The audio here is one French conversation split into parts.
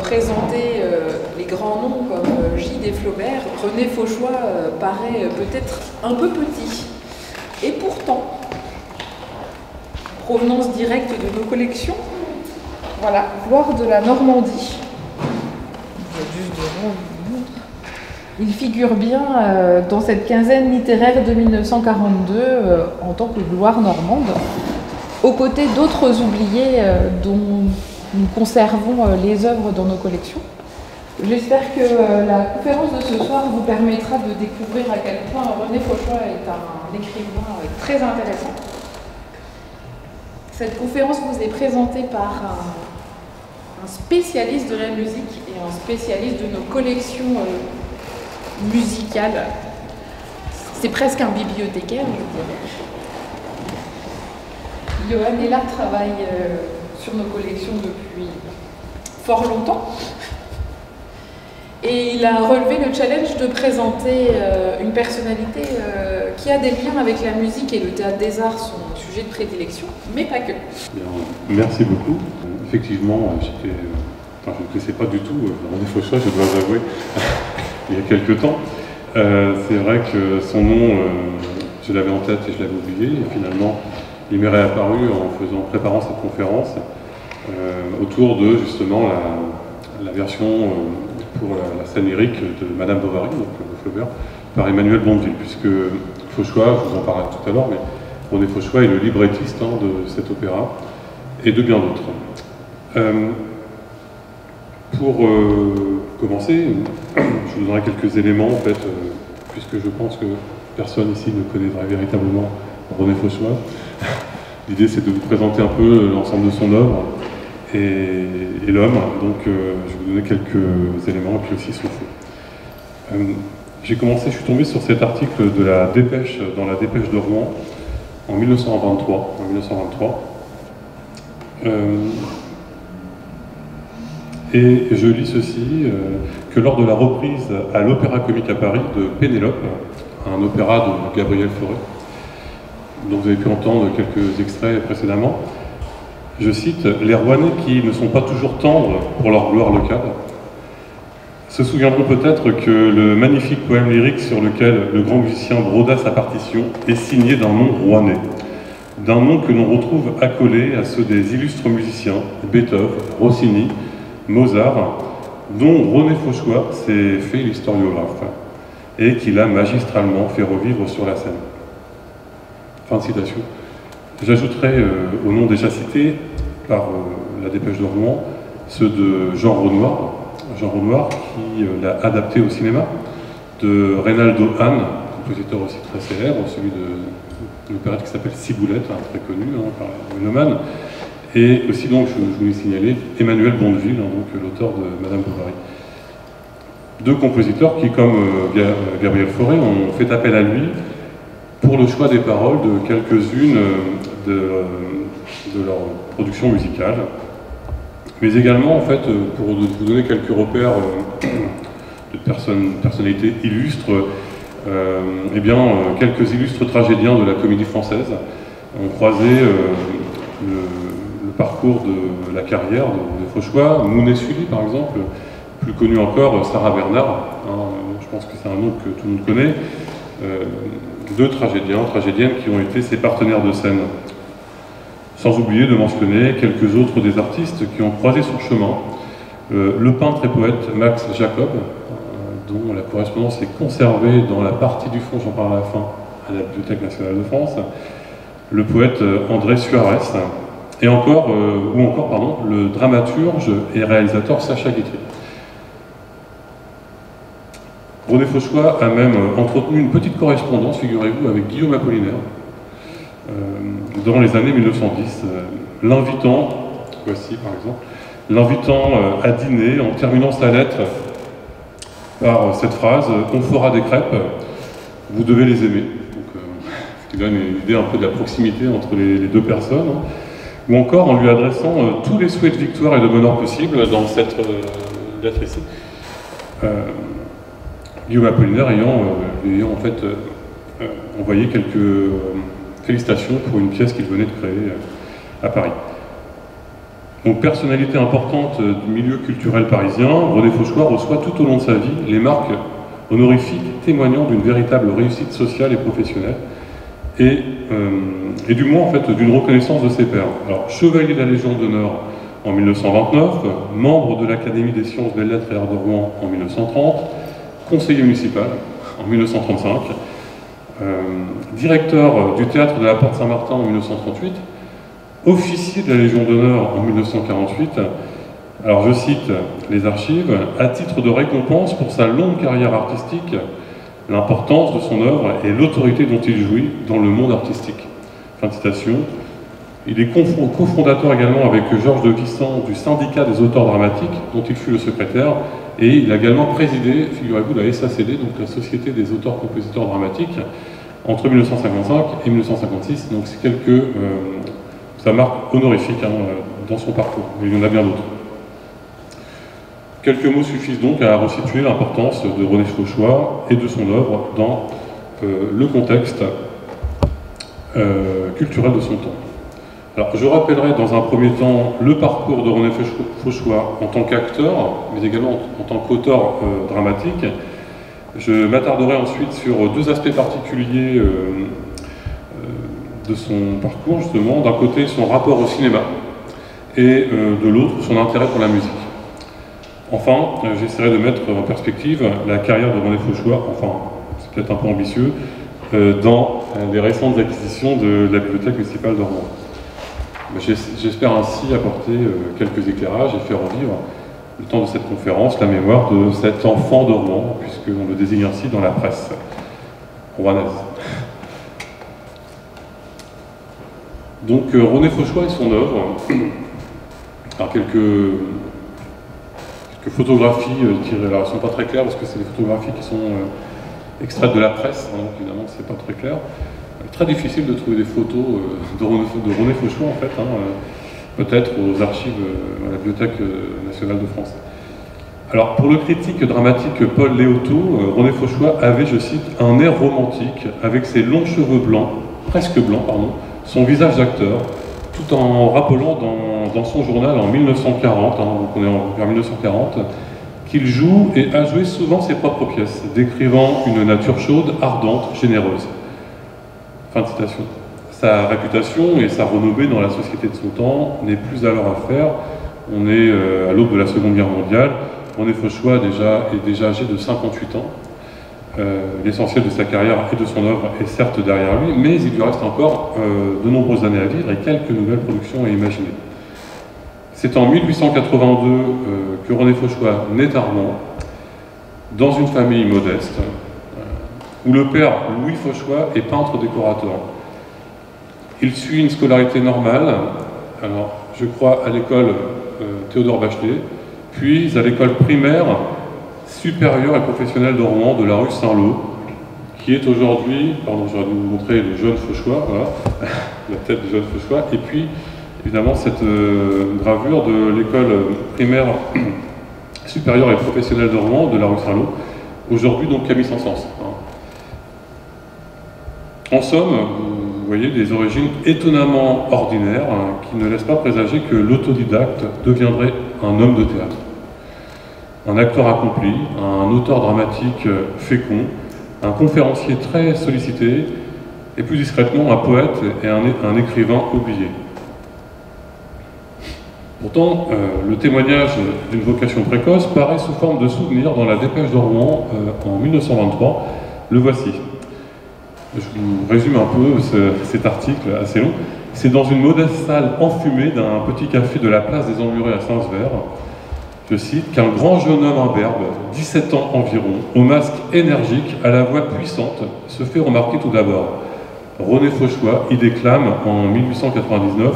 présenter les grands noms comme J.D. Flaubert, René Fauchois paraît peut-être un peu petit. Et pourtant, provenance directe de nos collections, voilà, Gloire de la Normandie. Il figure bien dans cette quinzaine littéraire de 1942 en tant que gloire normande, aux côtés d'autres oubliés dont nous conservons les œuvres dans nos collections. J'espère que la conférence de ce soir vous permettra de découvrir à quel point René Fauchois est un écrivain très intéressant. Cette conférence vous est présentée par un spécialiste de la musique et un spécialiste de nos collections musicales. C'est presque un bibliothécaire, je dirais. Johan Hélard travaille sur nos collections depuis fort longtemps. Et il a relevé le challenge de présenter une personnalité qui a des liens avec la musique et le théâtre des arts, son sujet de prédilection, mais pas que. Bien, merci beaucoup. Effectivement, je ne connaissais pas du tout René Fauchois, je dois avouer, il y a quelques temps. C'est vrai que son nom, je l'avais en tête et je l'avais oublié, et finalement, il m'est réapparu en préparant cette conférence autour de justement la version pour la scène lyrique de Madame Bovary, donc de Flaubert, par Emmanuel Bondeville, puisque Fauchois, je vous en parlerai tout à l'heure, mais René Fauchois est le librettiste de cet opéra et de bien d'autres. Pour commencer, je vous donnerai quelques éléments, en fait, puisque je pense que personne ici ne connaîtrait véritablement René Fauchois. L'idée, c'est de vous présenter un peu l'ensemble de son œuvre et l'homme, donc je vais vous donner quelques éléments et puis aussi son fait. Je suis tombé sur cet article de la Dépêche, dans la Dépêche de Rouen, en 1923. Et je lis ceci, que lors de la reprise à l'Opéra Comique à Paris de Pénélope, un opéra de Gabriel Fauré, dont vous avez pu entendre quelques extraits précédemment, je cite, « Les Rouennais qui ne sont pas toujours tendres pour leur gloire locale se souviendront peut-être que le magnifique poème lyrique sur lequel le grand musicien broda sa partition est signé d'un nom rouennais, d'un nom que l'on retrouve accolé à ceux des illustres musiciens Beethoven, Rossini, Mozart, dont René Fauchois s'est fait l'historiographe et qu'il a magistralement fait revivre sur la scène. » Fin de citation. J'ajouterai au nom déjà cité par la Dépêche de Rouen ceux de Jean Renoir qui l'a adapté au cinéma, de Reynaldo Hahn, compositeur aussi très célèbre, celui de l'opérette qui s'appelle Ciboulette, très connu par les mélomanes, et aussi donc, je voulais signaler, Emmanuel Bondeville, donc l'auteur de Madame Bovary. Deux compositeurs qui, comme Gabriel Fauré, ont fait appel à lui pour le choix des paroles de quelques-unes de leur production musicale, mais également, en fait, pour vous donner quelques repères de personnalités illustres, eh bien, quelques illustres tragédiens de la comédie française ont croisé le parcours de la carrière de Fauchois. Mounet Sully, par exemple, plus connu encore, Sarah Bernard, je pense que c'est un nom que tout le monde connaît, deux tragédiennes qui ont été ses partenaires de scène. Sans oublier de mentionner quelques autres des artistes qui ont croisé son chemin. Le peintre et poète Max Jacob, dont la correspondance est conservée dans la partie du fond, j'en parle à la fin, à la Bibliothèque nationale de France. Le poète André Suarez, et encore, le dramaturge et réalisateur Sacha Guitry. René Fauchois a même entretenu une petite correspondance, figurez-vous, avec Guillaume Apollinaire, dans les années 1910, l'invitant, voici par exemple, l'invitant à dîner en terminant sa lettre par cette phrase « On fera des crêpes, vous devez les aimer ». Ce qui donne une idée un peu de la proximité entre les deux personnes. Ou encore en lui adressant tous les souhaits de victoire et de bonheur possibles dans cette lettre ici. Guillaume Apollinaire ayant en fait envoyé quelques félicitations pour une pièce qu'il venait de créer à Paris. Donc, personnalité importante du milieu culturel parisien, René Fauchois reçoit tout au long de sa vie les marques honorifiques témoignant d'une véritable réussite sociale et professionnelle, et du moins en fait d'une reconnaissance de ses pairs. Alors, chevalier de la Légion d'honneur en 1929, membre de l'Académie des sciences, belles lettres et arts de Rouen en 1930, conseiller municipal en 1935, directeur du théâtre de la Porte Saint-Martin en 1938, officier de la Légion d'honneur en 1948. Alors je cite les archives, à titre de récompense pour sa longue carrière artistique, l'importance de son œuvre et l'autorité dont il jouit dans le monde artistique. Fin de citation. Il est cofondateur également avec Georges de Vissant du syndicat des auteurs dramatiques, dont il fut le secrétaire, et il a également présidé, figurez-vous, la SACD, donc la Société des auteurs-compositeurs dramatiques, entre 1955 et 1956. Donc c'est sa marque honorifique dans son parcours, mais il y en a bien d'autres. Quelques mots suffisent donc à resituer l'importance de René Fauchois et de son œuvre dans le contexte culturel de son temps. Alors, je rappellerai dans un premier temps le parcours de René Fauchois en tant qu'acteur, mais également en tant qu'auteur dramatique. Je m'attarderai ensuite sur deux aspects particuliers de son parcours, justement. D'un côté, son rapport au cinéma, et de l'autre, son intérêt pour la musique. Enfin, j'essaierai de mettre en perspective la carrière de René Fauchois, enfin, c'est peut-être un peu ambitieux, dans les récentes acquisitions de la bibliothèque municipale de Rouen. J'espère ainsi apporter quelques éclairages et faire revivre, le temps de cette conférence, la mémoire de cet enfant de Rouen, puisqu'on le désigne ainsi dans la presse rouennaise. Donc René Fauchois et son œuvre, alors quelques photographies tirées, alors elles ne sont pas très claires parce que c'est des photographies qui sont extraites de la presse, donc évidemment c'est pas très clair. Très difficile de trouver des photos de René Fauchois en fait, peut-être aux archives à la Bibliothèque nationale de France. Alors pour le critique dramatique Paul Léotot, René Fauchois avait, je cite, un air romantique avec ses longs cheveux blancs, presque blancs pardon, son visage d'acteur, tout en rappelant dans son journal en 1940, donc on est vers 1940, qu'il joue et a joué souvent ses propres pièces, décrivant une nature chaude, ardente, généreuse. Fin de citation. Sa réputation et sa renommée dans la société de son temps n'est plus alors à faire. On est à l'aube de la Seconde Guerre mondiale. René Fauchois est déjà âgé de 58 ans. L'essentiel de sa carrière et de son œuvre est certes derrière lui, mais il lui reste encore de nombreuses années à vivre et quelques nouvelles productions à imaginer. C'est en 1882 que René Fauchois naît à Rouen, dans une famille modeste, où le père, Louis Fauchois, est peintre-décorateur. Il suit une scolarité normale, alors je crois à l'école Théodore Bachelet, puis à l'école primaire supérieure et professionnelle de Rouen, de la rue Saint-Lô, qui est aujourd'hui, pardon, j'aurais dû vous montrer le jeune Fauchois, voilà, la tête du jeune Fauchois, et puis évidemment cette gravure de l'école primaire supérieure et professionnelle de Rouen, de la rue Saint-Lô, aujourd'hui donc Camille Saint-Saëns. En somme, vous voyez des origines étonnamment ordinaires qui ne laissent pas présager que l'autodidacte deviendrait un homme de théâtre. Un acteur accompli, un auteur dramatique fécond, un conférencier très sollicité, et plus discrètement un poète et un écrivain oublié. Pourtant, le témoignage d'une vocation précoce paraît sous forme de souvenir dans la Dépêche de Rouen en 1923. Le voici. Je vous résume un peu cet article assez long. C'est dans une modeste salle enfumée d'un petit café de la place des Emmurés à Saint-Sever, je cite, qu'un grand jeune homme imberbe, 17 ans environ, au masque énergique, à la voix puissante, se fait remarquer tout d'abord. René Fauchois y déclame en 1899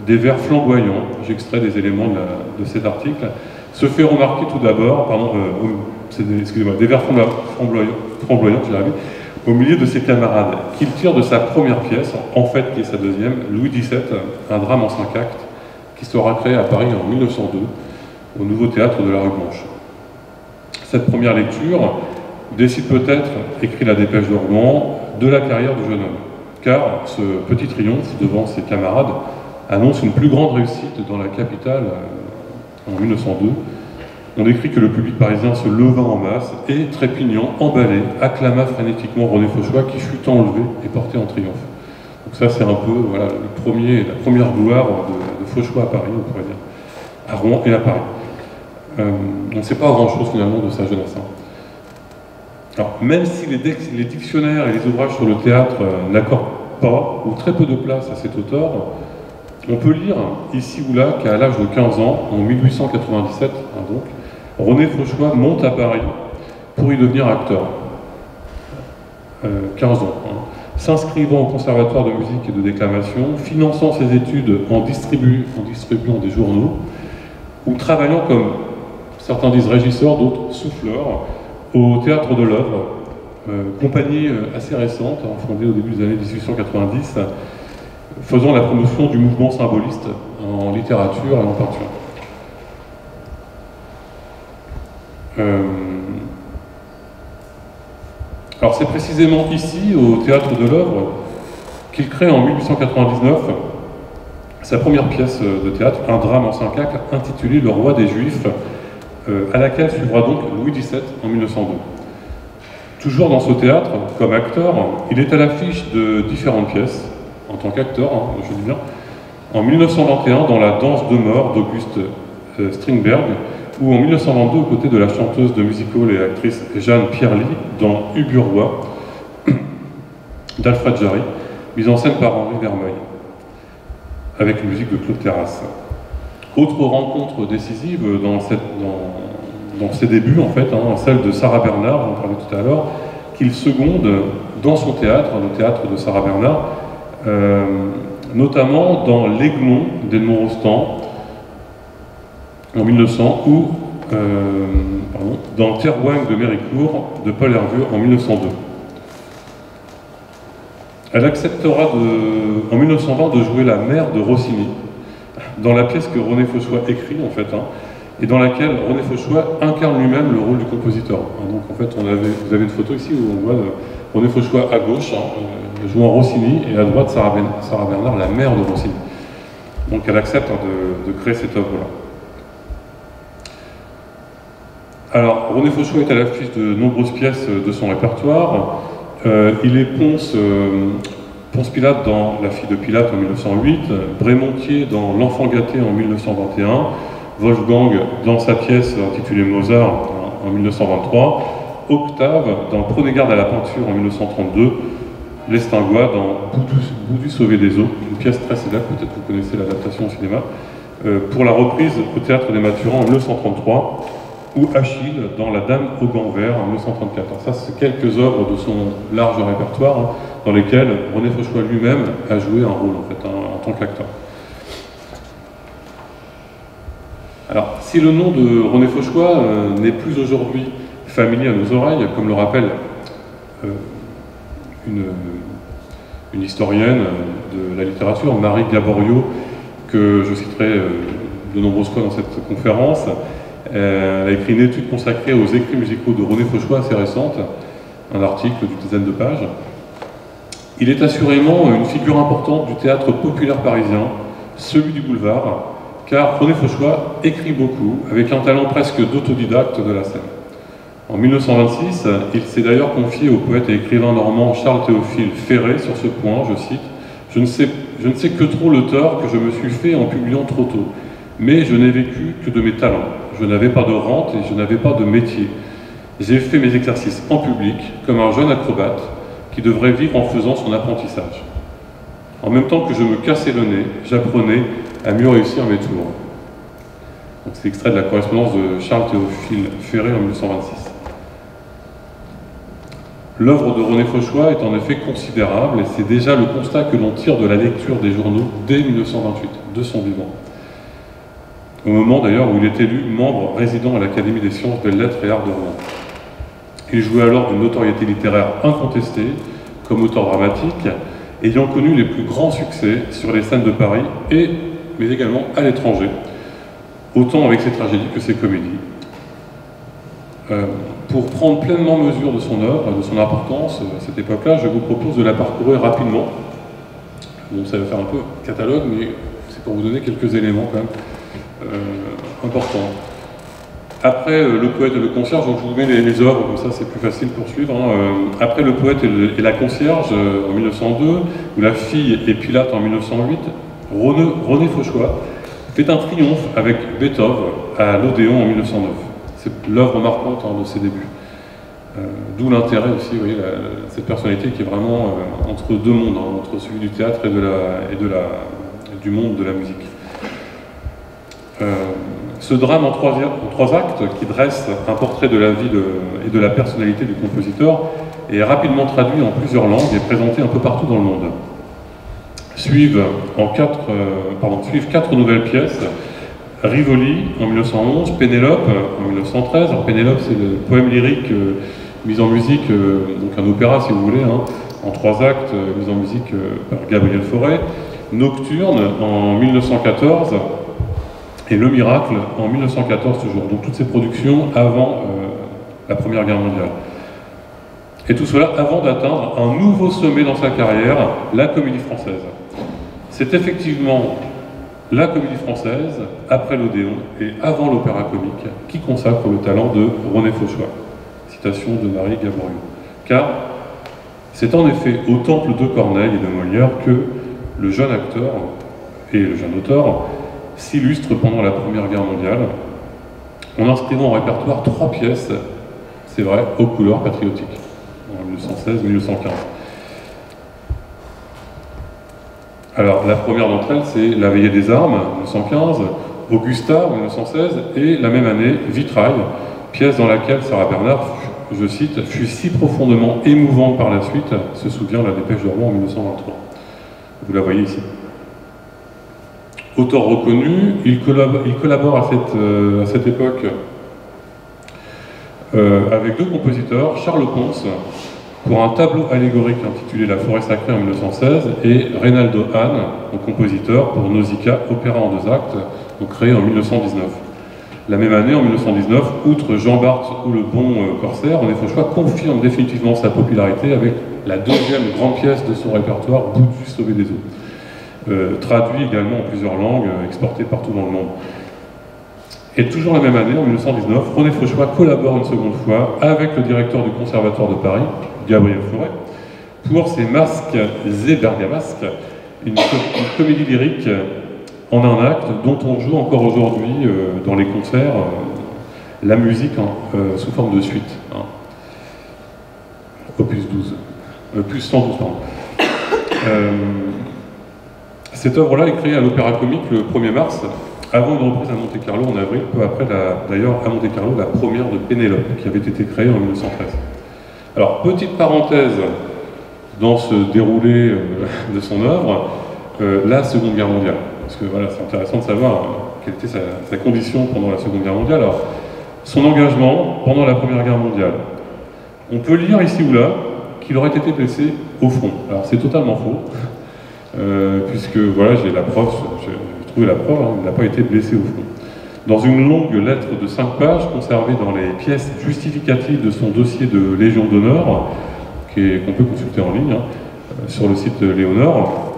des vers flamboyants, j'extrais des éléments de cet article, se fait remarquer tout d'abord, excusez-moi, des vers flamboyants, j'y arrive, au milieu de ses camarades, qu'il tire de sa première pièce, en fait qui est sa deuxième, Louis XVII, un drame en 5 actes, qui sera créé à Paris en 1902, au nouveau théâtre de la rue Blanche. Cette première lecture décide peut-être, écrit la Dépêche de Rouen, de la carrière du jeune homme, car ce petit triomphe devant ses camarades annonce une plus grande réussite dans la capitale en 1902. On écrit que le public parisien se leva en masse et, trépignant, emballé, acclama frénétiquement René Fauchois qui fut enlevé et porté en triomphe. Donc ça c'est un peu voilà, la première gloire de Fauchois à Paris, on pourrait dire, à Rouen et à Paris. On ne sait pas grand-chose finalement de sa jeunesse. Alors, même si les dictionnaires et les ouvrages sur le théâtre n'accordent pas ou très peu de place à cet auteur, on peut lire ici ou là qu'à l'âge de 15 ans, en 1897, donc, René Fauchois monte à Paris pour y devenir acteur. 15 ans. S'inscrivant au conservatoire de musique et de déclamation, finançant ses études en distribuant des journaux, ou travaillant comme, certains disent régisseurs, d'autres souffleurs, au Théâtre de l'Œuvre, compagnie assez récente, fondée au début des années 1890, faisant la promotion du mouvement symboliste en littérature et en peinture. Alors c'est précisément ici, au Théâtre de l'Œuvre, qu'il crée en 1899 sa première pièce de théâtre, un drame en 5 actes intitulé Le Roi des Juifs, à laquelle suivra donc Louis XVII en 1902. Toujours dans ce théâtre, comme acteur, il est à l'affiche de différentes pièces, en tant qu'acteur, je dis bien, en 1921 dans La Danse de mort d'Auguste Strindberg, ou en 1922 aux côtés de la chanteuse de music-hall et actrice Jeanne Pierly dans Uburoi d'Alfred Jarry, mise en scène par Henri Verneuil, avec une musique de Claude Terrasse. Autre rencontre décisive dans ses débuts, en fait, celle de Sarah Bernard, j'en parlais tout à l'heure, qu'il seconde dans son théâtre, le théâtre de Sarah Bernard, notamment dans L'Aiglon d'Edmond Rostand en 1900 ou dans Terwang de Méricourt de Paul Hervieux en 1902. Elle acceptera en 1920 de jouer la mère de Rossini dans la pièce que René Fauchois écrit en fait, et dans laquelle René Fauchois incarne lui-même le rôle du compositeur. Donc en fait, vous avez une photo ici où on voit René Fauchois à gauche, jouant Rossini, et à droite Sarah Bernard, la mère de Rossini. Donc elle accepte de créer cette œuvre-là. Alors, René Fauchois est à l'affiche de nombreuses pièces de son répertoire. Il est Ponce Pilate dans La fille de Pilate en 1908, Brémontier dans L'enfant gâté en 1921, Wolfgang dans sa pièce intitulée Mozart en 1923, Octave dans Prenez garde à la peinture en 1932, Lestingois dans Boudu sauvé des eaux, une pièce très célèbre, peut-être que vous connaissez l'adaptation au cinéma, pour la reprise au Théâtre des Mathurins en 1933, ou Achille dans La Dame aux gants verts en 1934. Alors ça, c'est quelques œuvres de son large répertoire dans lesquelles René Fauchois lui-même a joué un rôle en fait, en tant qu'acteur. Alors, si le nom de René Fauchois n'est plus aujourd'hui familier à nos oreilles, comme le rappelle une historienne de la littérature, Marie Gaboriau, que je citerai de nombreuses fois dans cette conférence, elle a écrit une étude consacrée aux écrits musicaux de René Fauchois assez récente, un article d'une dizaine de pages. Il est assurément une figure importante du théâtre populaire parisien, celui du boulevard, car René Fauchois écrit beaucoup, avec un talent presque d'autodidacte de la scène. En 1926, il s'est d'ailleurs confié au poète et écrivain normand Charles-Théophile Ferré sur ce point, je cite, « Je ne sais que trop le tort que je me suis fait en publiant trop tôt, mais je n'ai vécu que de mes talents. Je n'avais pas de rente et je n'avais pas de métier. J'ai fait mes exercices en public, comme un jeune acrobate qui devrait vivre en faisant son apprentissage. En même temps que je me cassais le nez, j'apprenais à mieux réussir mes tours. » C'est extrait de la correspondance de Charles-Théophile Ferré en 1926. L'œuvre de René Fauchois est en effet considérable et c'est déjà le constat que l'on tire de la lecture des journaux dès 1928, de son vivant. Au moment d'ailleurs où il est élu membre résident à l'Académie des sciences, belles lettres et arts de Rouen. Il jouait alors d'une notoriété littéraire incontestée, comme auteur dramatique, ayant connu les plus grands succès sur les scènes de Paris, mais également à l'étranger, autant avec ses tragédies que ses comédies. Pour prendre pleinement mesure de son œuvre, de son importance à cette époque-là, je vous propose de la parcourir rapidement. Donc ça va faire un peu catalogue, mais C'est pour vous donner quelques éléments quand même importants. Après le poète et le concierge, donc je vous mets les œuvres, comme ça c'est plus facile pour suivre. Après le poète et la concierge en 1902, ou la fille et Pilate en 1908, René Fauchois fait un triomphe avec Beethoven à l'Odéon en 1909. C'est l'œuvre marquante de ses débuts. D'où l'intérêt aussi, vous voyez, cette personnalité qui est vraiment entre deux mondes, entre celui du théâtre et du monde de la musique. Ce drame en trois actes, qui dresse un portrait de la vie et de la personnalité du compositeur, est rapidement traduit en plusieurs langues et présenté un peu partout dans le monde. Suivent quatre nouvelles pièces. Rivoli en 1911, Pénélope en 1913. Alors, Pénélope, c'est le poème lyrique mis en musique, donc un opéra si vous voulez, en 3 actes, mis en musique par Gabriel Fauré. Nocturne en 1914 et Le Miracle en 1914 toujours. Donc toutes ces productions avant la Première Guerre mondiale. Et tout cela avant d'atteindre un nouveau sommet dans sa carrière, la Comédie Française. C'est effectivement la Comédie Française, après l'Odéon et avant l'Opéra Comique, qui consacre le talent de René Fauchois. Citation de Marie Gaboriau. Car c'est en effet au Temple de Corneille et de Molière que le jeune acteur et le jeune auteur s'illustrent pendant la Première Guerre mondiale, en inscrivant au répertoire 3 pièces, c'est vrai, aux couleurs patriotiques, en 1916-1915. Alors, la première d'entre elles, c'est La Veillée des Armes, 1915, Augusta, 1916, et la même année, Vitrail, pièce dans laquelle Sarah Bernard, je cite, fut si profondément émouvante par la suite, se souvient la Dépêche de Rouen en 1923. Vous la voyez ici. Auteur reconnu, il collabore à cette époque avec 2 compositeurs, Charles Pons, pour un tableau allégorique intitulé La Forêt Sacrée en 1916, et Reynaldo Hahn, un compositeur pour Nausicaa, opéra en 2 actes, donc créé en 1919. La même année, en 1919, outre Jean Bart ou Le Bon Corsaire, René Fauchois confirme définitivement sa popularité avec la 2e grande pièce de son répertoire, Boutu sauvé des eaux. Traduit également en plusieurs langues, exporté partout dans le monde. Et toujours la même année, en 1919, René Fauchois collabore une seconde fois avec le directeur du Conservatoire de Paris, Gabriel Fauré, pour ses Masques et Bergamasques, une comédie lyrique en un acte dont on joue encore aujourd'hui dans les concerts la musique sous forme de suite. Opus 12. Opus 112, pardon. Cette œuvre-là est créée à l'Opéra Comique le 1er mars, avant une reprise à Monte-Carlo en avril, peu après d'ailleurs à Monte-Carlo la première de Pénélope, qui avait été créée en 1913. Alors, petite parenthèse dans ce déroulé de son œuvre, la Seconde Guerre mondiale. Parce que voilà, c'est intéressant de savoir quelle était sa condition pendant la Seconde Guerre mondiale. Alors, son engagement pendant la Première Guerre mondiale. On peut lire ici ou là qu'il aurait été blessé au front. Alors, c'est totalement faux. Puisque voilà, j'ai la preuve, j'ai trouvé la preuve, il n'a pas été blessé au front. Dans une longue lettre de 5 pages conservée dans les pièces justificatives de son dossier de Légion d'honneur, qu'on peut consulter en ligne sur le site Léonore,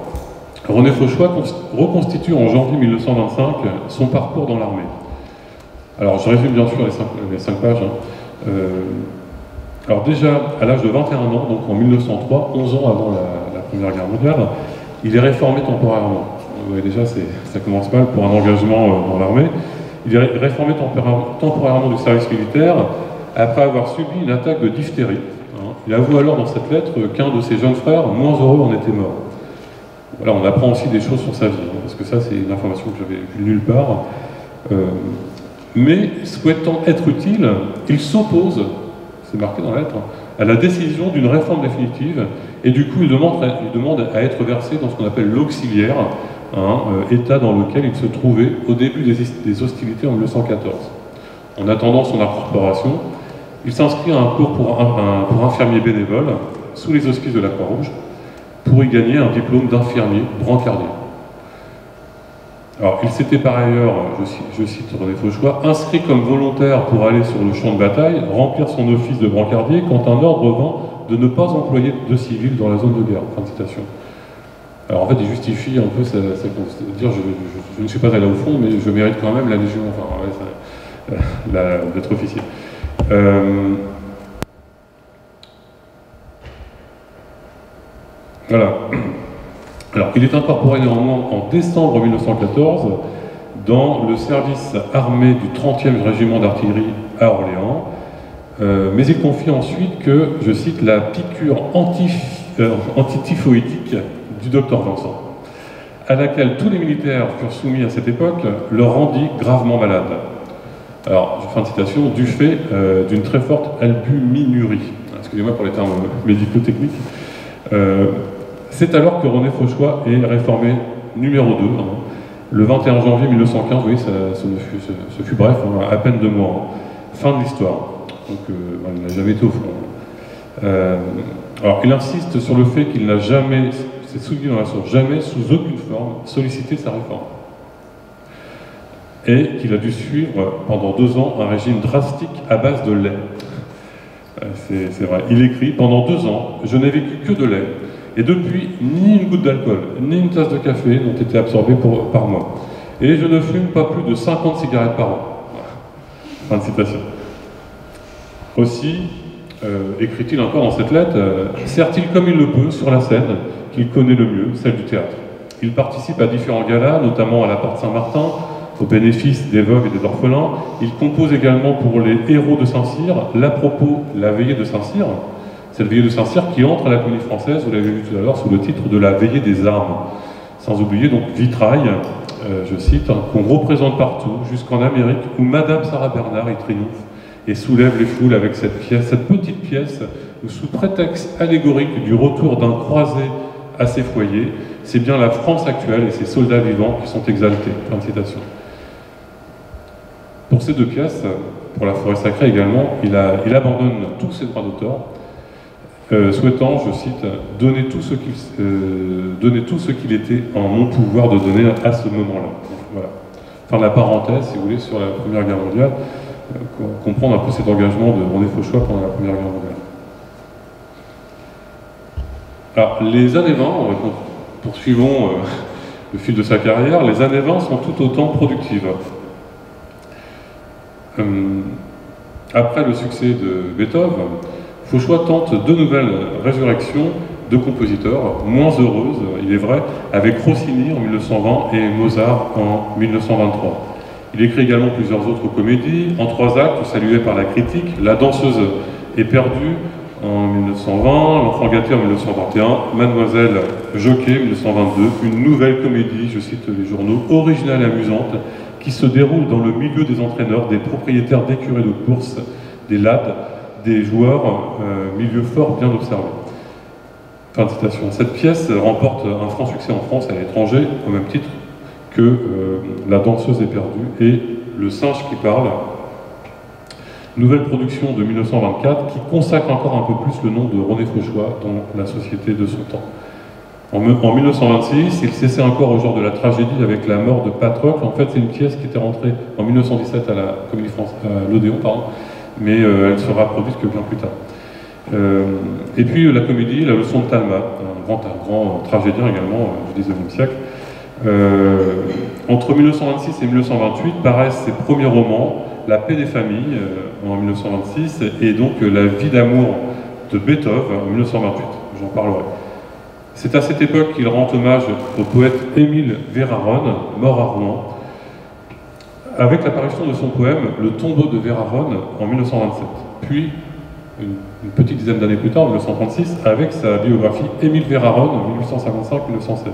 René Fauchois reconstitue en janvier 1925 son parcours dans l'armée. Alors je résume bien sûr les 5 pages. Alors déjà, à l'âge de 21 ans, donc en 1903, 11 ans avant la Première Guerre mondiale, il est réformé temporairement. Vous voyez déjà, ça commence mal pour un engagement dans l'armée. Il est réformé temporairement du service militaire après avoir subi une attaque de diphtérie. Il avoue alors dans cette lettre qu'un de ses jeunes frères, moins heureux, en était mort. Voilà, on apprend aussi des choses sur sa vie, parce que ça c'est une information que j'avais vue nulle part. Mais souhaitant être utile, il s'oppose, c'est marqué dans la lettre, à la décision d'une réforme définitive, et du coup il demande à être versé dans ce qu'on appelle l'auxiliaire, état dans lequel il se trouvait au début des hostilités en 1914. En attendant son incorporation, il s'inscrit à un cours pour infirmier bénévole sous les auspices de la Croix-Rouge pour y gagner un diplôme d'infirmier brancardier. Alors, il s'était par ailleurs, je cite René Fauchois, inscrit comme volontaire pour aller sur le champ de bataille, remplir son office de brancardier, quand un ordre vint de ne pas employer de civils dans la zone de guerre. Fin de citation. Alors en fait, il justifie un peu dire je ne suis pas allé au front, mais je mérite quand même la Légion, enfin, ouais, d'être officier. Voilà. Alors, il est incorporé néanmoins en décembre 1914 dans le service armé du 30e régiment d'artillerie à Orléans, mais il confie ensuite que, je cite, la piqûre antityphoïdique du docteur Vincent, à laquelle tous les militaires furent soumis à cette époque, leur rendit gravement malade. Alors, fin de citation, du fait d'une très forte albuminurie. Excusez-moi pour les termes médico-techniques. C'est alors que René Fauchois est réformé numéro 2, hein, le 21 janvier 1915, vous voyez, ce fut bref, hein, à peine 2 mois. Hein. Fin de l'histoire. Donc, il n'a jamais été au front. Alors, il insiste sur le fait qu'il n'a jamais, c'est souligné dans la source, jamais, sous aucune forme, sollicité sa réforme. Et qu'il a dû suivre pendant 2 ans un régime drastique à base de lait. C'est vrai. Il écrit « Pendant 2 ans, je n'ai vécu que de lait. Et depuis, ni une goutte d'alcool, ni une tasse de café n'ont été absorbées par mois. Et je ne fume pas plus de 50 cigarettes par an. » Fin de citation. Aussi, écrit-il encore dans cette lettre, sert-il comme il le peut sur la scène qu'il connaît le mieux, celle du théâtre. Il participe à différents galas, notamment à la Porte Saint-Martin, au bénéfice des veuves et des orphelins. Il compose également pour les héros de Saint-Cyr, l'apropos La Veillée de Saint-Cyr, cette veillée de Saint-Cyr qui entre à la Comédie Française, vous l'avez vu tout à l'heure, sous le titre de La Veillée des Armes. Sans oublier donc Vitrail, je cite, qu'on représente partout, jusqu'en Amérique, où Madame Sarah Bernard y triomphe et soulève les foules avec cette pièce, cette petite pièce, où sous prétexte allégorique du retour d'un croisé à ses foyers, c'est bien la France actuelle et ses soldats vivants qui sont exaltés. Fin de citation. Pour ces 2 pièces, pour La Forêt Sacrée également, il abandonne tous ses droits d'auteur, souhaitant, je cite, donner tout ce qu'il était en mon pouvoir de donner à ce moment-là. Voilà. Fin de la parenthèse, si vous voulez, sur la Première Guerre mondiale, comprendre un peu cet engagement de René Fauchois pendant la Première Guerre mondiale. Alors, les années 20, poursuivons le fil de sa carrière, les années 20 sont tout autant productives. Après le succès de Beethoven, Fauchois tente de nouvelles résurrections de compositeurs, moins heureuses, il est vrai, avec Rossini en 1920 et Mozart en 1923. Il écrit également plusieurs autres comédies, en 3 actes, saluées par la critique, La danseuse est perdue en 1920, L'enfant gâté en 1921, Mademoiselle Jockey 1922, une nouvelle comédie, je cite les journaux, originale et amusante, qui se déroule dans le milieu des entraîneurs, des propriétaires d'écuries de course, des lades, des joueurs, milieu fort bien observé. Fin de citation. Cette pièce remporte un franc succès en France et à l'étranger, au même titre que La danseuse est perdue et Le singe qui parle, nouvelle production de 1924 qui consacre encore un peu plus le nom de René Fauchois dans la société de son temps. En 1926, il cessait encore au genre de la tragédie avec la mort de Patrocle. En fait, c'est une pièce qui était rentrée en 1917 à la Comédie Française, à l'Odéon, pardon, mais elle sera produite que bien plus tard. Et puis la comédie La leçon de Talma, un grand tragédien également du XIXe siècle. Entre 1926 et 1928 paraissent ses premiers romans, La paix des familles en 1926 et donc La vie d'amour de Beethoven en 1928. J'en parlerai. C'est à cette époque qu'il rend hommage au poète Émile Véraronne, mort à Rouen, avec l'apparition de son poème Le tombeau de Véraronne en 1927. Puis, une petite dizaine d'années plus tard, en 1936, avec sa biographie Émile Véraronne en 1855-1916.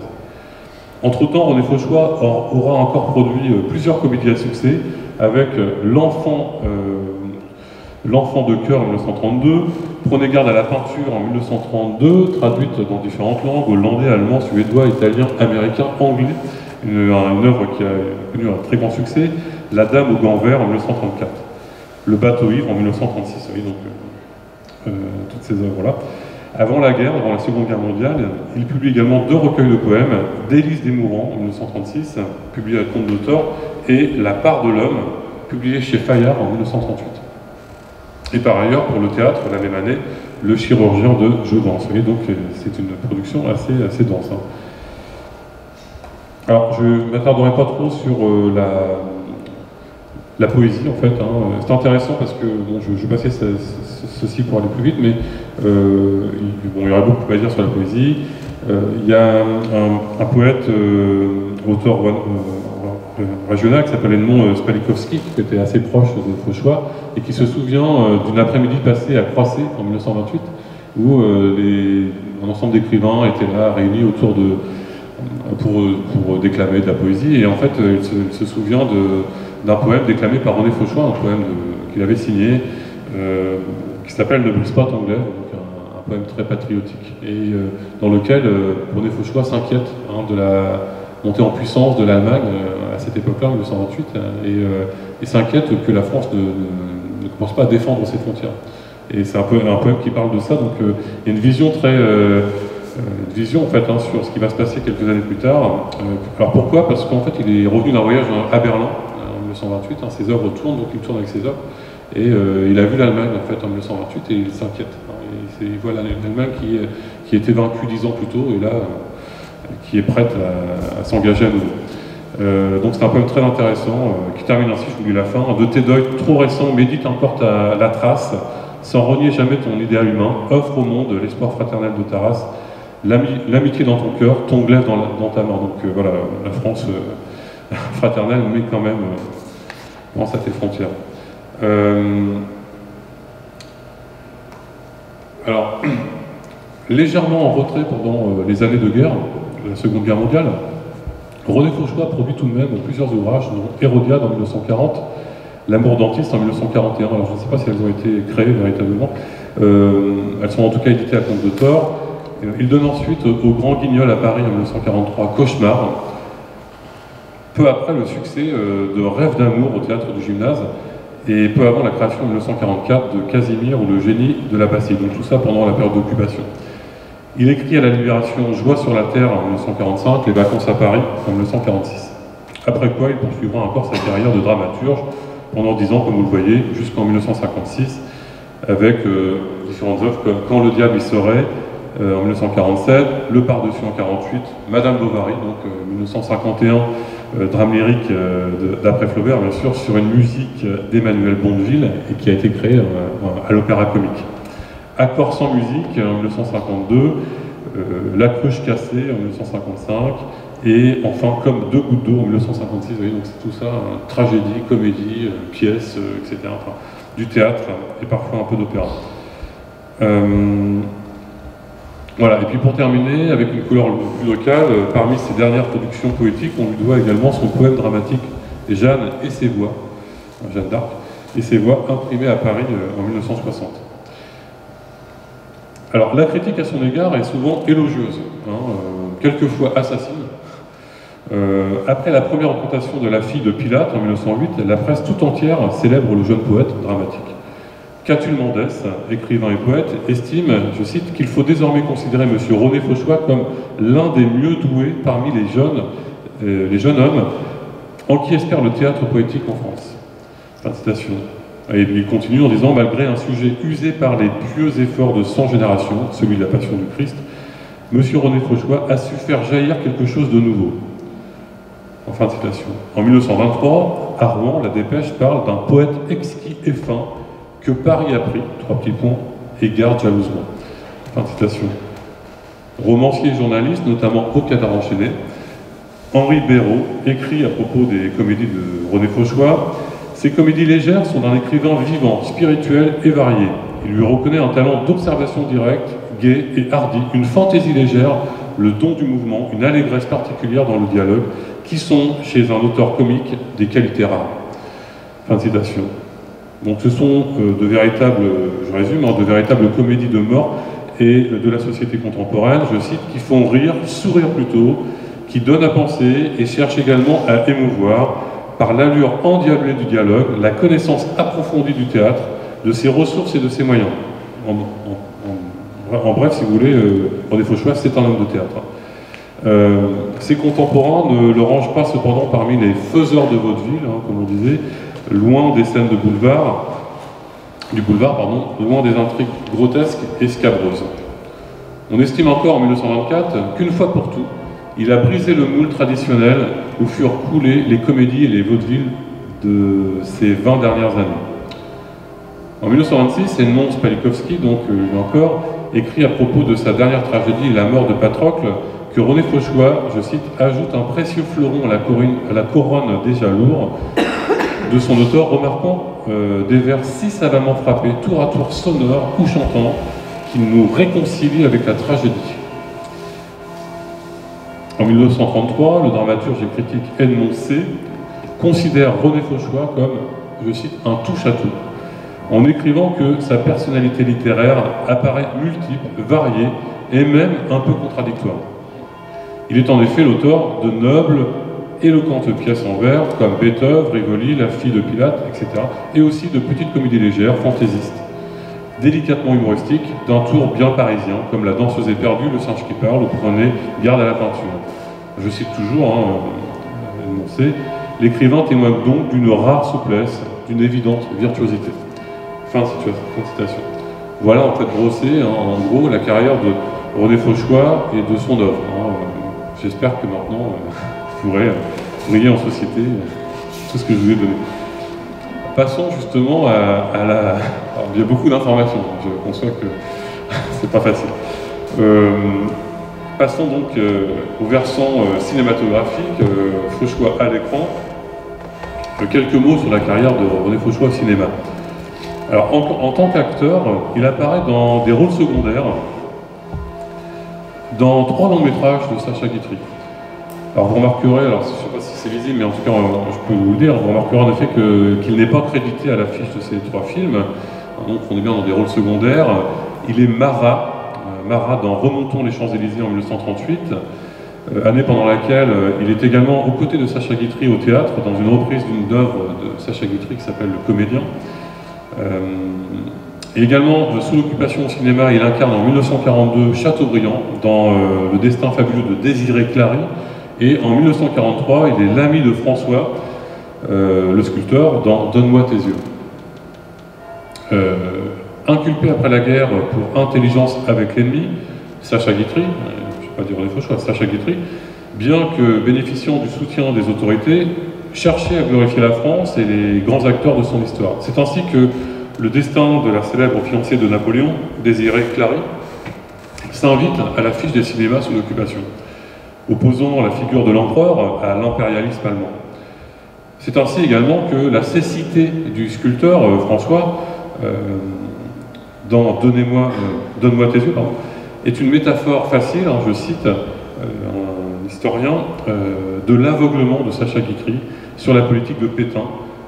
Entre-temps, René Fauchois aura encore produit plusieurs comédies à succès, avec L'enfant de cœur en 1932, Prenez garde à la peinture en 1932, traduite dans différentes langues, hollandais, allemand, suédois, italien, américain, anglais, une œuvre qui a connu un très grand succès, La dame aux gants verts en 1934, Le bateau ivre en 1936, oui, donc toutes ces œuvres-là. Avant la guerre, avant la Seconde Guerre mondiale, il publie également 2 recueils de poèmes, Délices des mourants en 1936, publié à compte d'auteur, et La part de l'homme, publié chez Fayard en 1938. Et par ailleurs, pour le théâtre, la même année, Le chirurgien de Jouvence. Vous voyez, donc c'est une production assez dense. Hein. Alors, je ne m'attarderai pas trop sur la poésie, en fait. Hein. C'est intéressant parce que, bon, je passais ceci pour aller plus vite, mais bon, il y aura beaucoup à dire sur la poésie. Il y a un poète, auteur régional qui s'appelait Edmond Spalikowski, qui était assez proche de Fauchois, et qui se souvient d'une après-midi passée à Croissé en 1928, où un ensemble d'écrivains étaient là, réunis autour pour déclamer de la poésie. Et en fait, il se souvient d'un poème déclamé par René Fauchois, un poème qu'il avait signé, qui s'appelle Le Blues Spot anglais, donc un poème très patriotique, et dans lequel René Fauchois s'inquiète de la montée en puissance de l'Allemagne à cette époque-là, en 1928, et s'inquiète que la France ne commence pas à défendre ses frontières. Et c'est un poème qui parle de ça, donc il y a une vision en fait sur ce qui va se passer quelques années plus tard. Alors pourquoi? Parce qu'en fait il est revenu d'un voyage à Berlin en 1928, ses œuvres tournent, donc il tourne avec ses œuvres, et il a vu l'Allemagne en fait en 1928 et il s'inquiète. Il voit l'Allemagne qui était vaincue 10 ans plus tôt et là qui est prête à s'engager à nouveau. Donc c'est un poème très intéressant qui termine ainsi, je vous lis la fin. De tes deuils trop récents, médite encore la trace, sans renier jamais ton idéal humain, offre au monde l'espoir fraternel de ta race, l'amitié dans ton cœur, ton glaive dans ta main. Donc voilà, la France fraternelle, mais quand même, pense à tes frontières. Alors, légèrement en retrait pendant les années de guerre, la Seconde Guerre mondiale, René Fauchois produit tout de même plusieurs ouvrages, dont Hérodiade en 1940, L'amour dentiste en 1941. Alors je ne sais pas si elles ont été créées véritablement. Elles sont en tout cas éditées à compte d'auteur. Il donne ensuite au Grand Guignol à Paris en 1943 Cauchemar. Peu après le succès de Rêve d'amour au théâtre du Gymnase, et peu avant la création en 1944 de Casimir ou le génie de la Bastille. Donc tout ça pendant la période d'occupation. Il écrit à la Libération Joie sur la Terre en 1945, Les vacances à Paris en 1946. Après quoi, il poursuivra encore sa carrière de dramaturge pendant 10 ans, comme vous le voyez, jusqu'en 1956, avec différentes œuvres comme Quand le diable y serait, en 1947, Le Par-dessus en 1948, Madame Bovary, donc 1951, drame lyrique d'après Flaubert, bien sûr, sur une musique d'Emmanuel Bondeville, et qui a été créée à l'Opéra Comique. Accords sans musique en 1952, La Cruche cassée en 1955, et enfin Comme deux gouttes d'eau en 1956. Vous voyez, donc c'est tout ça, tragédie, comédie, pièce, etc. Enfin, du théâtre et parfois un peu d'opéra. Voilà, et puis pour terminer, avec une couleur plus locale, parmi ses dernières productions poétiques, on lui doit également son poème dramatique Jeanne et ses voix, Jeanne d'Arc, et ses voix imprimées à Paris en 1960. Alors la critique à son égard est souvent élogieuse, quelquefois assassine. Après la première représentation de La fille de Pilate en 1908, la presse tout entière célèbre le jeune poète dramatique. Catulle Mendès, écrivain et poète, estime, je cite, qu'il faut désormais considérer M. René Fauchois comme l'un des mieux doués parmi les jeunes hommes en qui espère le théâtre poétique en France. Fin de citation. Et il continue en disant, malgré un sujet usé par les pieux efforts de 100 générations, celui de la Passion du Christ, M. René Fauchois a su faire jaillir quelque chose de nouveau. En fin de citation. En 1923, à Rouen, la Dépêche parle d'un poète exquis et fin que Paris a pris, 3 petits points, et garde jalousement. Fin de citation. Romancier et journaliste, notamment au Canard enchaîné, Henri Béraud écrit à propos des comédies de René Fauchois: ces comédies légères sont d'un écrivain vivant, spirituel et varié. Il lui reconnaît un talent d'observation directe, gai et hardi, une fantaisie légère, le don du mouvement, une allégresse particulière dans le dialogue, qui sont, chez un auteur comique, des qualités rares. Fin de citation. Donc ce sont de véritables, je résume, de véritables comédies de mort et de la société contemporaine, je cite, qui font rire, sourire plutôt, qui donnent à penser et cherchent également à émouvoir par l'allure endiablée du dialogue, la connaissance approfondie du théâtre, de ses ressources et de ses moyens. En bref, si vous voulez, René Fauchois, c'est un homme de théâtre. Ses contemporains ne le rangent pas cependant parmi les faiseurs de vaudeville, comme on disait, loin des scènes de boulevard, loin des intrigues grotesques et scabreuses. On estime encore en 1924 qu'une fois pour tout, il a brisé le moule traditionnel où furent coulées les comédies et les vaudevilles de ces 20 dernières années. En 1926, Edmond Spalkovski, donc encore, écrit à propos de sa dernière tragédie, La mort de Patrocle, que René Fauchois, je cite, ajoute un précieux fleuron à la couronne déjà lourde de son auteur, remarquant des vers si savamment frappés, tour à tour sonores ou chantants, qui nous réconcilient avec la tragédie. En 1933, le dramaturge et critique Edmond C. considère René Fauchois comme, je cite, un touche-à-tout, en écrivant que sa personnalité littéraire apparaît multiple, variée et même un peu contradictoire. Il est en effet l'auteur de nobles, éloquentes pièces en vers, comme Beethoven, Rivoli, La fille de Pilate, etc., et aussi de petites comédies légères, fantaisistes, délicatement humoristiques, d'un tour bien parisien, comme La danseuse éperdue, Le singe qui parle, ou Prenez garde à la peinture. Je cite toujours, énoncé, l'écrivain témoigne donc d'une rare souplesse, d'une évidente virtuosité. Fin de citation. Voilà en fait brossé, en gros, la carrière de René Fauchois et de son œuvre. J'espère que maintenant, vous pourrez briller en société tout ce que je vous ai donné. Passons justement à la... Alors, il y a beaucoup d'informations, je conçois que c'est pas facile. Passons donc au versant cinématographique, Fauchois à l'écran. Quelques mots sur la carrière de René Fauchois au cinéma. Alors, en tant qu'acteur, il apparaît dans des rôles secondaires dans 3 longs métrages de Sacha Guitry. Alors vous remarquerez, alors je ne sais pas si c'est visible, mais en tout cas je peux vous le dire, vous remarquerez en effet qu'il n'est pas crédité à l'affiche de ces 3 films. Donc on est bien dans des rôles secondaires. Il est Marat dans Remontons les Champs-Élysées en 1938, année pendant laquelle il est également aux côtés de Sacha Guitry au théâtre, dans une reprise d'une œuvre de Sacha Guitry qui s'appelle Le Comédien. Et également, sous l'occupation au cinéma, il incarne en 1942 Chateaubriand dans Le destin fabuleux de Désiré Clary. Et en 1943, il est l'ami de François, le sculpteur, dans Donne-moi tes yeux. Inculpé après la guerre pour intelligence avec l'ennemi, Sacha Guitry, je ne vais pas dire René Fauchois, Sacha Guitry, bien que bénéficiant du soutien des autorités, cherchait à glorifier la France et les grands acteurs de son histoire. C'est ainsi que le destin de la célèbre fiancée de Napoléon, Désiré Clary, s'invite à l'affiche des cinémas sous l'occupation, opposant la figure de l'empereur à l'impérialisme allemand. C'est ainsi également que la cécité du sculpteur François, dans Donne-moi tes yeux, est une métaphore facile, je cite un historien, de l'aveuglement de Sacha Guitry sur la politique de Pétain,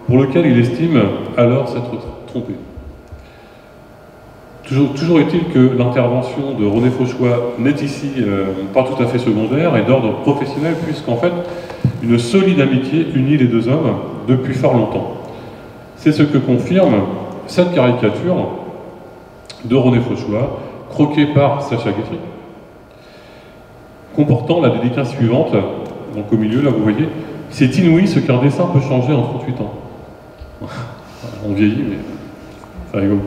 pour lequel il estime alors s'être trompé. Toujours est-il que l'intervention de René Fauchois n'est ici pas tout à fait secondaire et d'ordre professionnel, puisqu'en fait, une solide amitié unit les deux hommes depuis fort longtemps. C'est ce que confirme cette caricature de René Fauchois, croquée par Sacha Guitry, comportant la dédicace suivante, donc au milieu, là vous voyez, c'est inouï ce qu'un dessin peut changer en 38 ans. On vieillit, mais c'est rigolo.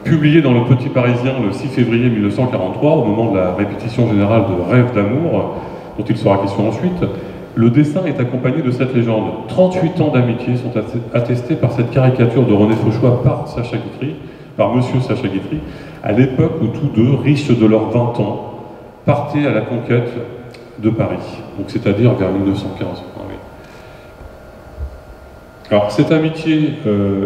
Publié dans Le Petit Parisien le 6 février 1943, au moment de la répétition générale de Rêve d'amour, dont il sera question ensuite, le dessin est accompagné de cette légende. 38 ans d'amitié sont attestés par cette caricature de René Fauchois par Sacha Guitry, par Monsieur Sacha Guitry, à l'époque où tous deux, riches de leurs 20 ans, partaient à la conquête de Paris, donc c'est-à-dire vers 1915. Alors, cette amitié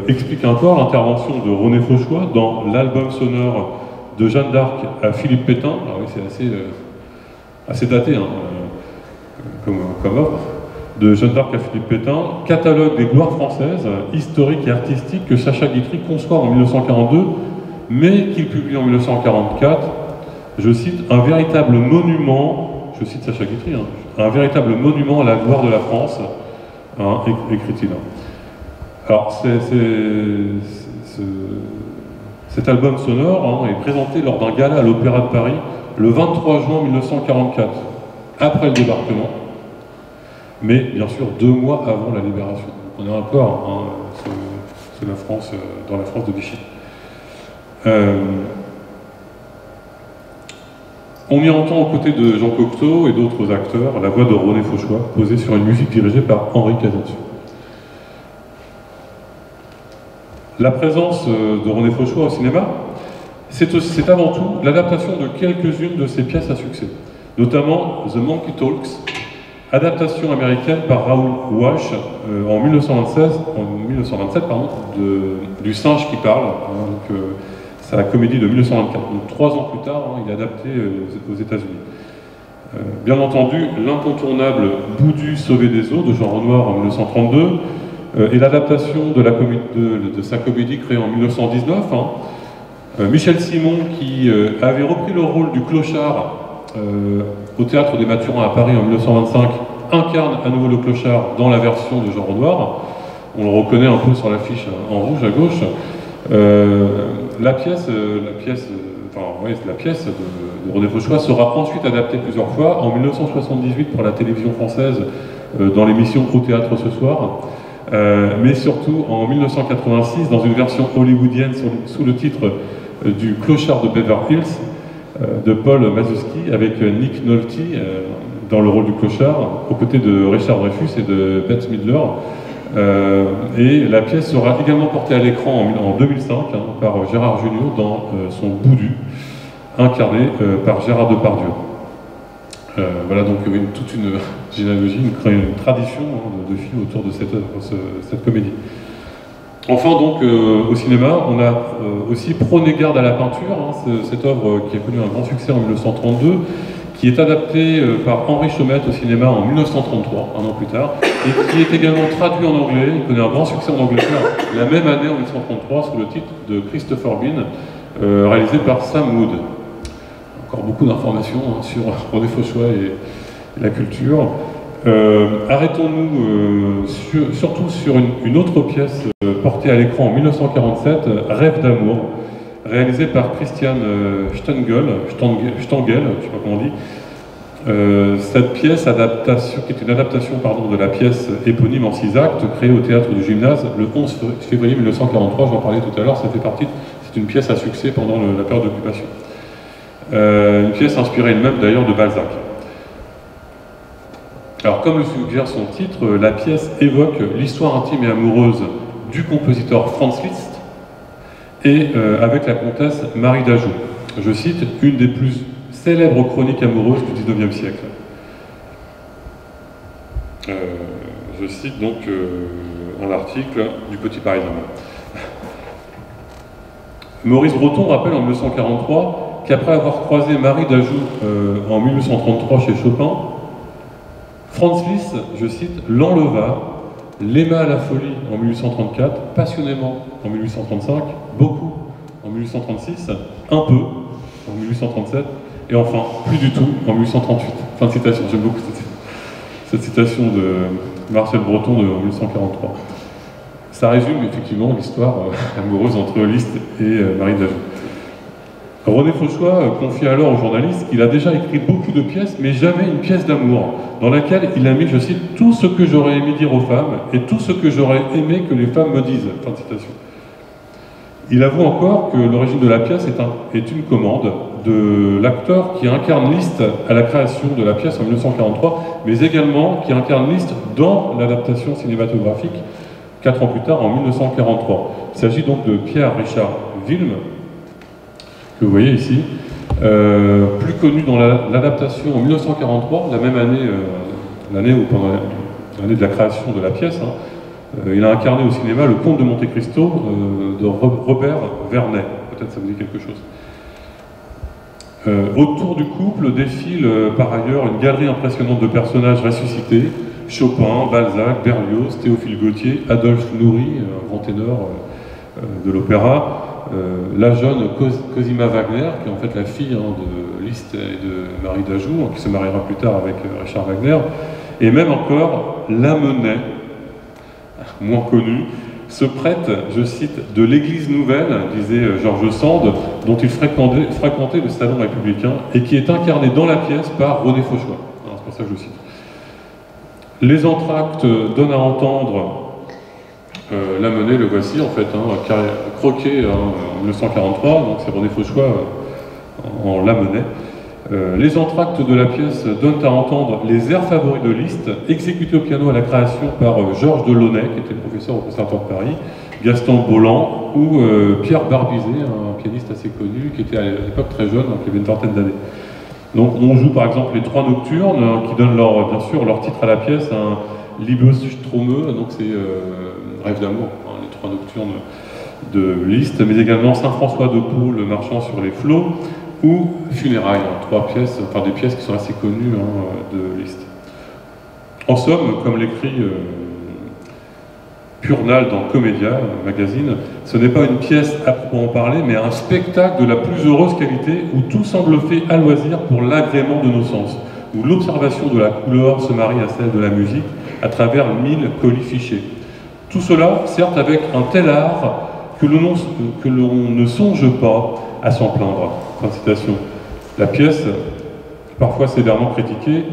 explique encore l'intervention de René Fauchois dans l'album sonore de Jeanne d'Arc à Philippe Pétain. Alors oui, c'est assez daté comme offre. De Jeanne d'Arc à Philippe Pétain, catalogue des gloires françaises, historiques et artistiques que Sacha Guitry conçoit en 1942, mais qu'il publie en 1944, je cite, un véritable monument, je cite Sacha Guitry, un véritable monument à la gloire de la France, écrit-il. Alors, cet album sonore est présenté lors d'un gala à l'Opéra de Paris le 23 juin 1944, après le débarquement, mais bien sûr 2 mois avant la libération. On est encore sous la France, dans la France de Vichy. On y entend aux côtés de Jean Cocteau et d'autres acteurs la voix de René Fauchois, posée sur une musique dirigée par Henri Casaccio. La présence de René Fauchois au cinéma, c'est avant tout l'adaptation de quelques-unes de ses pièces à succès, notamment The Monkey Talks, adaptation américaine par Raoul Walsh en 1927 du Singe qui parle. C'est la comédie de 1924. Donc 3 ans plus tard, il est adapté aux États-Unis. Bien entendu, l'incontournable Boudu sauvé des eaux de Jean Renoir en 1932 et l'adaptation de sa comédie créée en 1919. Michel Simon, qui avait repris le rôle du clochard au Théâtre des Mathurins à Paris en 1925, incarne à nouveau le clochard dans la version de Jean Renoir. On le reconnaît un peu sur l'affiche en rouge à gauche. La pièce de René Fauchois sera ensuite adaptée plusieurs fois, en 1978 pour la télévision française dans l'émission Au Théâtre ce soir, mais surtout en 1986 dans une version hollywoodienne sous le titre du Clochard de Beverly Hills de Paul Mazursky avec Nick Nolte dans le rôle du clochard, aux côtés de Richard Dreyfuss et de Bette Midler. Et la pièce sera également portée à l'écran en 2005 par Gérard Jugnot dans son Boudu, incarné par Gérard Depardieu. Voilà donc toute une généalogie, une tradition de films autour de cette comédie. Enfin donc au cinéma, on a aussi Prenez garde à la peinture, cette œuvre qui a connu un grand succès en 1932, qui est adaptée par Henri Chaumette au cinéma en 1933, un an plus tard, et qui est également traduit en anglais. Il connaît un grand succès en Angleterre la même année, en 1933, sous le titre de Christopher Bean, réalisé par Sam Wood. Encore beaucoup d'informations sur René Fauchois et la culture. Arrêtons-nous surtout sur une autre pièce portée à l'écran en 1947, Rêve d'amour, réalisé par Christian Stangel, je ne sais pas comment on dit. Cette pièce, qui est une adaptation de la pièce éponyme en 6 actes, créée au Théâtre du Gymnase le 11 février 1943, j'en parlais tout à l'heure, c'est une pièce à succès pendant la période d'occupation. Une pièce inspirée elle-même d'ailleurs de Balzac. Alors comme le suggère son titre, la pièce évoque l'histoire intime et amoureuse du compositeur Franz Liszt et avec la comtesse Marie d'Ajoux. Je cite, une des plus célèbres chroniques amoureuses du XIXe siècle. Je cite donc un article du Petit Parisien. Maurice Breton rappelle en 1943 qu'après avoir croisé Marie d'Ajoux en 1833 chez Chopin, Franz Liszt, je cite, l'enleva, l'aima à la folie en 1834, passionnément en 1835, beaucoup en 1836, un peu en 1837, et enfin, plus du tout en 1838. Fin de citation, j'aime beaucoup cette citation de Marcel Breton de 1843. Ça résume effectivement l'histoire amoureuse entre Liszt et Marie d'Ajoux. René Fauchois confie alors aux journalistes qu'il a déjà écrit beaucoup de pièces, mais jamais une pièce d'amour, dans laquelle il a mis, je cite, tout ce que j'aurais aimé dire aux femmes et tout ce que j'aurais aimé que les femmes me disent. Fin de citation. Il avoue encore que l'origine de la pièce est une commande de l'acteur qui incarne Liszt à la création de la pièce en 1943, mais également qui incarne Liszt dans l'adaptation cinématographique 4 ans plus tard, en 1943. Il s'agit donc de Pierre-Richard Wilm, que vous voyez ici, plus connu dans l'adaptation en 1943, la même année, l'année de la création de la pièce. Il a incarné au cinéma le Comte de Monte Cristo de Robert Vernet. Peut-être ça vous dit quelque chose. Autour du couple défile par ailleurs une galerie impressionnante de personnages ressuscités: Chopin, Balzac, Berlioz, Théophile Gautier, Adolphe Nourri, un grand ténor de l'opéra, la jeune Cosima Wagner, qui est en fait la fille de Liszt et de Marie d'Ajoux, qui se mariera plus tard avec Richard Wagner, et même encore Lamennais, moins connu, se prête, je cite, de l'Église nouvelle, disait Georges Sand, dont il fréquentait le salon républicain, et qui est incarné dans la pièce par René Fauchois. C'est pour ça que je cite. Les entr'actes donnent à entendre Lamennais, le voici en fait, croqué en 1943, donc c'est René Fauchois en Lamennais. Les entr'actes de la pièce donnent à entendre les airs favoris de Liszt, exécutés au piano à la création par Georges Delaunay, qui était professeur au Conservatoire de Paris, Gaston Bolland ou Pierre Barbizet, un pianiste assez connu, qui était à l'époque très jeune, donc il avait une vingtaine d'années. Donc on joue par exemple les trois nocturnes, qui donnent bien sûr leur titre à la pièce, un Liebesströme, donc c'est Rêve d'amour, hein, les trois nocturnes de Liszt, mais également Saint-François de Paul marchant sur les flots, ou Funérailles, hein, trois pièces, enfin des pièces qui sont assez connues de Liszt. En somme, comme l'écrit Purnal dans Comédia magazine, ce n'est pas une pièce à proprement parler, mais un spectacle de la plus heureuse qualité où tout semble fait à loisir pour l'agrément de nos sens, où l'observation de la couleur se marie à celle de la musique à travers 1000 colis fichés. Tout cela, certes, avec un tel art que l'on ne songe pas à s'en plaindre. Fin de citation. La pièce, parfois sévèrement critiquée,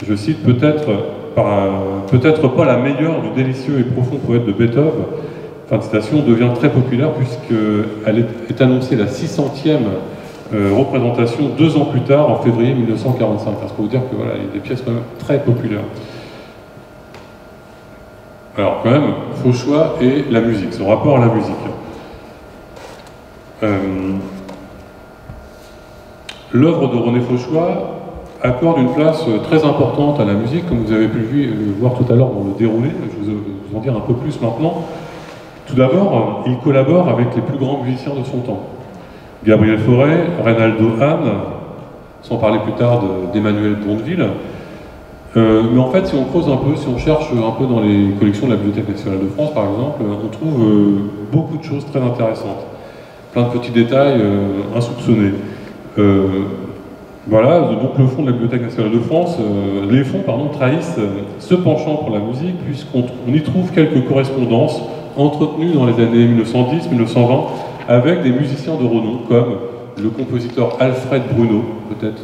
je cite, peut-être pas la meilleure du délicieux et profond poète de Beethoven, fin de citation, devient très populaire puisqu'elle est annoncée la 600e représentation 2 ans plus tard, en février 1945. Parce qu'on peut vous dire que voilà, il y a des pièces quand même très populaires. Alors quand même, Fauchois et la musique, son rapport à la musique. L'œuvre de René Fauchois accorde une place très importante à la musique, comme vous avez pu le voir tout à l'heure dans le déroulé. Je vais vous en dire un peu plus maintenant. Tout d'abord, il collabore avec les plus grands musiciens de son temps. Gabriel Fauré, Reynaldo Hahn, sans parler plus tard d'Emmanuel Bondeville. Mais en fait, si on creuse un peu, si on cherche un peu dans les collections de la Bibliothèque nationale de France, par exemple, on trouve beaucoup de choses très intéressantes. Plein de petits détails insoupçonnés. Voilà, donc le fonds de la Bibliothèque nationale de France, les fonds, trahissent ce penchant pour la musique, puisqu'on y trouve quelques correspondances entretenues dans les années 1910-1920 avec des musiciens de renom, comme le compositeur Alfred Bruno, peut-être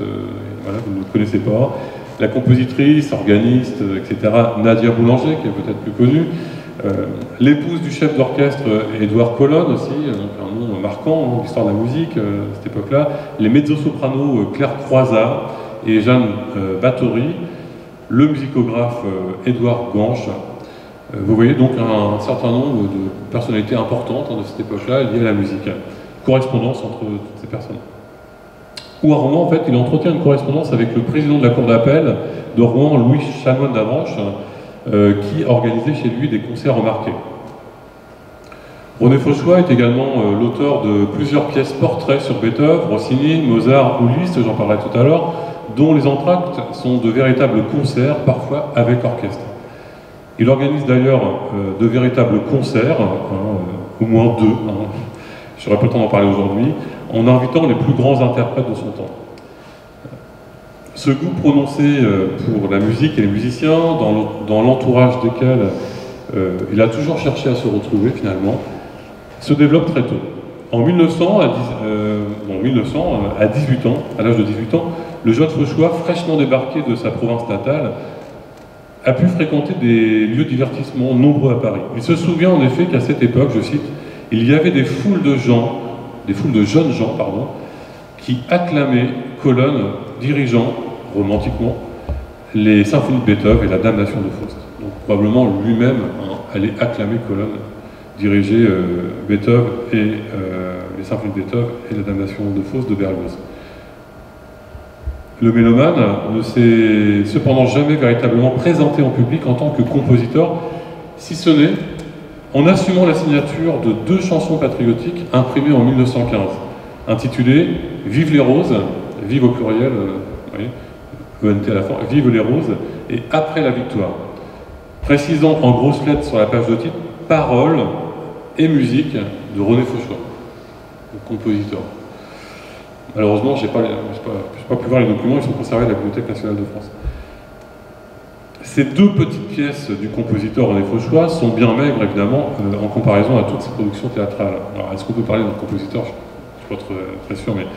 voilà, vous ne le connaissez pas, la compositrice, organiste, etc., Nadia Boulanger, qui est peut-être plus connue, l'épouse du chef d'orchestre Édouard Colonne aussi, un nom marquant de l'histoire de la musique à cette époque-là, les mezzo-sopranos Claire Croizat et Jeanne Bathory, le musicographe Édouard Ganche. Vous voyez donc un certain nombre de personnalités importantes de cette époque-là liées à la musique. Correspondance entre toutes ces personnes. Ou à Rouen, en fait, il entretient une correspondance avec le président de la cour d'appel de Rouen, Louis Chanoine d'Avranches, qui organisait chez lui des concerts remarqués. René Fauchois est également l'auteur de plusieurs pièces portraits sur Beethoven, Rossini, Mozart ou Liszt, j'en parlerai tout à l'heure, dont les entr'actes sont de véritables concerts, parfois avec orchestre. Il organise d'ailleurs de véritables concerts, au moins 2, je n'aurai pas le temps d'en parler aujourd'hui, en invitant les plus grands interprètes de son temps. Ce goût prononcé pour la musique et les musiciens, dans l'entourage desquels il a toujours cherché à se retrouver finalement, se développe très tôt. En 1900, à 18 ans, à l'âge de 18 ans, le jeune Fauchois, fraîchement débarqué de sa province natale, a pu fréquenter des lieux de divertissement nombreux à Paris. Il se souvient en effet qu'à cette époque, je cite, il y avait des foules de jeunes gens, qui acclamaient Colonne dirigeant romantiquement les symphonies de Beethoven et la Damnation de Faust. Donc probablement lui-même allait acclamer Colonne, diriger Beethoven et les symphonies de Beethoven et la Damnation de Faust de Berlioz. Le mélomane ne s'est cependant jamais véritablement présenté en public en tant que compositeur, si ce n'est en assumant la signature de 2 chansons patriotiques imprimées en 1915, intitulées « Vive les roses », vive au pluriel, ENT à la fin, « Vive les roses » et « Après la victoire », précisant en grosses lettres sur la page de titre « Paroles et musique de René Fauchois », le compositeur. Malheureusement, je n'ai pas pu voir les documents, ils sont conservés à la Bibliothèque nationale de France. Ces 2 petites pièces du compositeur René Fauchois sont bien maigres, évidemment, en comparaison à toutes ses productions théâtrales. Alors, est-ce qu'on peut parler d'un compositeur? Je ne suis pas très sûr, mais